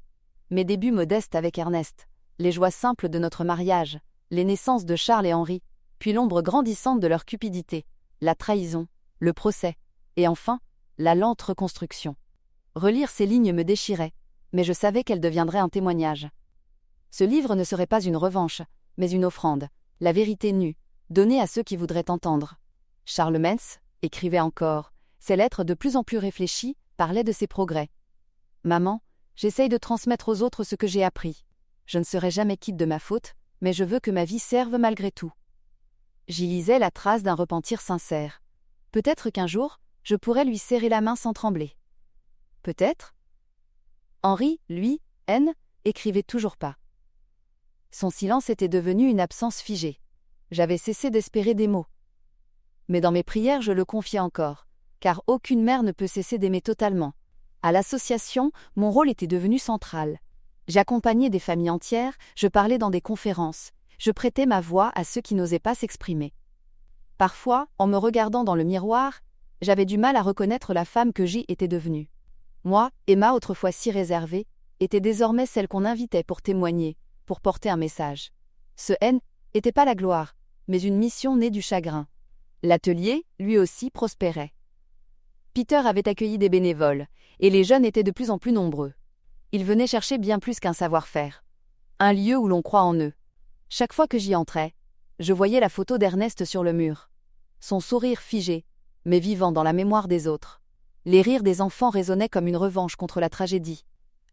mes débuts modestes avec Ernest, les joies simples de notre mariage, les naissances de Charles et Henri, puis l'ombre grandissante de leur cupidité, la trahison, le procès, et enfin, la lente reconstruction. Relire ces lignes me déchirait, mais je savais qu'elles deviendraient un témoignage. Ce livre ne serait pas une revanche, mais une offrande, la vérité nue, donnée à ceux qui voudraient entendre. Charles Metz écrivait encore, ses lettres de plus en plus réfléchies parlaient de ses progrès. Maman, j'essaye de transmettre aux autres ce que j'ai appris. Je ne serai jamais quitte de ma faute, mais je veux que ma vie serve malgré tout. J'y lisais la trace d'un repentir sincère. Peut-être qu'un jour, je pourrais lui serrer la main sans trembler. Peut-être. Henri, lui, écrivait toujours pas. Son silence était devenu une absence figée. J'avais cessé d'espérer des mots. Mais dans mes prières, je le confiais encore, car aucune mère ne peut cesser d'aimer totalement. À l'association, mon rôle était devenu central. J'accompagnais des familles entières, je parlais dans des conférences, je prêtais ma voix à ceux qui n'osaient pas s'exprimer. Parfois, en me regardant dans le miroir, j'avais du mal à reconnaître la femme que j'y étais devenue. Moi, Emma, autrefois si réservée, était désormais celle qu'on invitait pour témoigner, pour porter un message. Ce N n'était pas la gloire, mais une mission née du chagrin. L'atelier, lui aussi, prospérait. Peter avait accueilli des bénévoles, et les jeunes étaient de plus en plus nombreux. Ils venaient chercher bien plus qu'un savoir-faire. Un lieu où l'on croit en eux. Chaque fois que j'y entrais, je voyais la photo d'Ernest sur le mur. Son sourire figé, mais vivant dans la mémoire des autres. Les rires des enfants résonnaient comme une revanche contre la tragédie.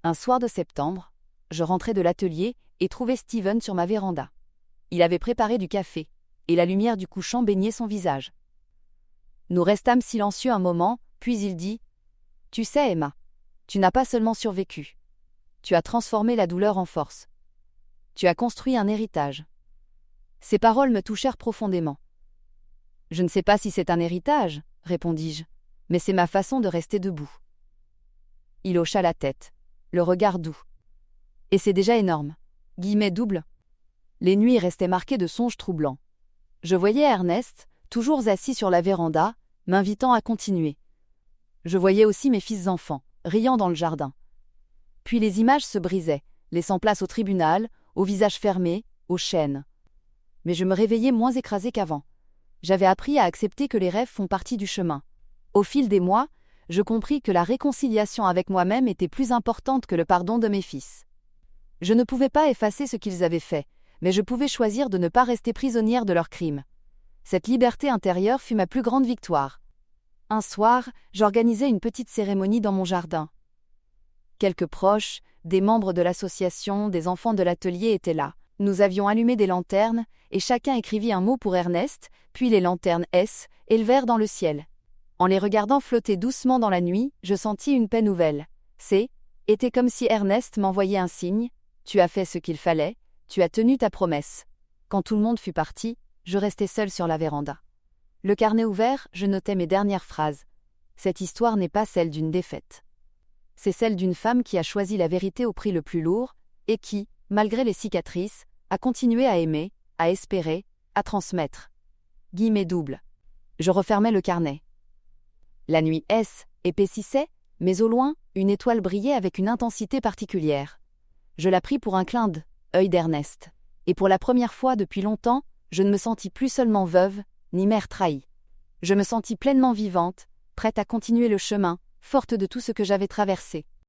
Un soir de septembre, je rentrais de l'atelier et trouvais Steven sur ma véranda. Il avait préparé du café, et la lumière du couchant baignait son visage. Nous restâmes silencieux un moment, puis il dit « Tu sais, Emma, tu n'as pas seulement survécu. Tu as transformé la douleur en force. Tu as construit un héritage. » Ces paroles me touchèrent profondément. « Je ne sais pas si c'est un héritage, » répondis-je, « mais c'est ma façon de rester debout. » Il hocha la tête, le regard doux. « Et c'est déjà énorme. » Guillemets doubles. Les nuits restaient marquées de songes troublants. Je voyais Ernest, toujours assis sur la véranda, m'invitant à continuer. Je voyais aussi mes fils enfants, riant dans le jardin. Puis les images se brisaient, laissant place au tribunal, au visage fermé, aux chaînes. Mais je me réveillais moins écrasée qu'avant. J'avais appris à accepter que les rêves font partie du chemin. Au fil des mois, je compris que la réconciliation avec moi-même était plus importante que le pardon de mes fils. Je ne pouvais pas effacer ce qu'ils avaient fait, mais je pouvais choisir de ne pas rester prisonnière de leurs crimes. Cette liberté intérieure fut ma plus grande victoire. Un soir, j'organisais une petite cérémonie dans mon jardin. Quelques proches, des membres de l'association, des enfants de l'atelier étaient là. Nous avions allumé des lanternes, et chacun écrivit un mot pour Ernest, puis les lanternes S élevèrent dans le ciel. En les regardant flotter doucement dans la nuit, je sentis une paix nouvelle. Était comme si Ernest m'envoyait un signe. Tu as fait ce qu'il fallait, tu as tenu ta promesse. Quand tout le monde fut parti, je restais seule sur la véranda. Le carnet ouvert, je notais mes dernières phrases. Cette histoire n'est pas celle d'une défaite. C'est celle d'une femme qui a choisi la vérité au prix le plus lourd, et qui, malgré les cicatrices, a continué à aimer, à espérer, à transmettre. Guillemets doubles. Je refermais le carnet. La nuit épaississait, mais au loin, une étoile brillait avec une intensité particulière. Je la pris pour un clin d'œil d'Ernest. Et pour la première fois depuis longtemps, je ne me sentis plus seulement veuve, ni mère trahie. Je me sentis pleinement vivante, prête à continuer le chemin, forte de tout ce que j'avais traversé.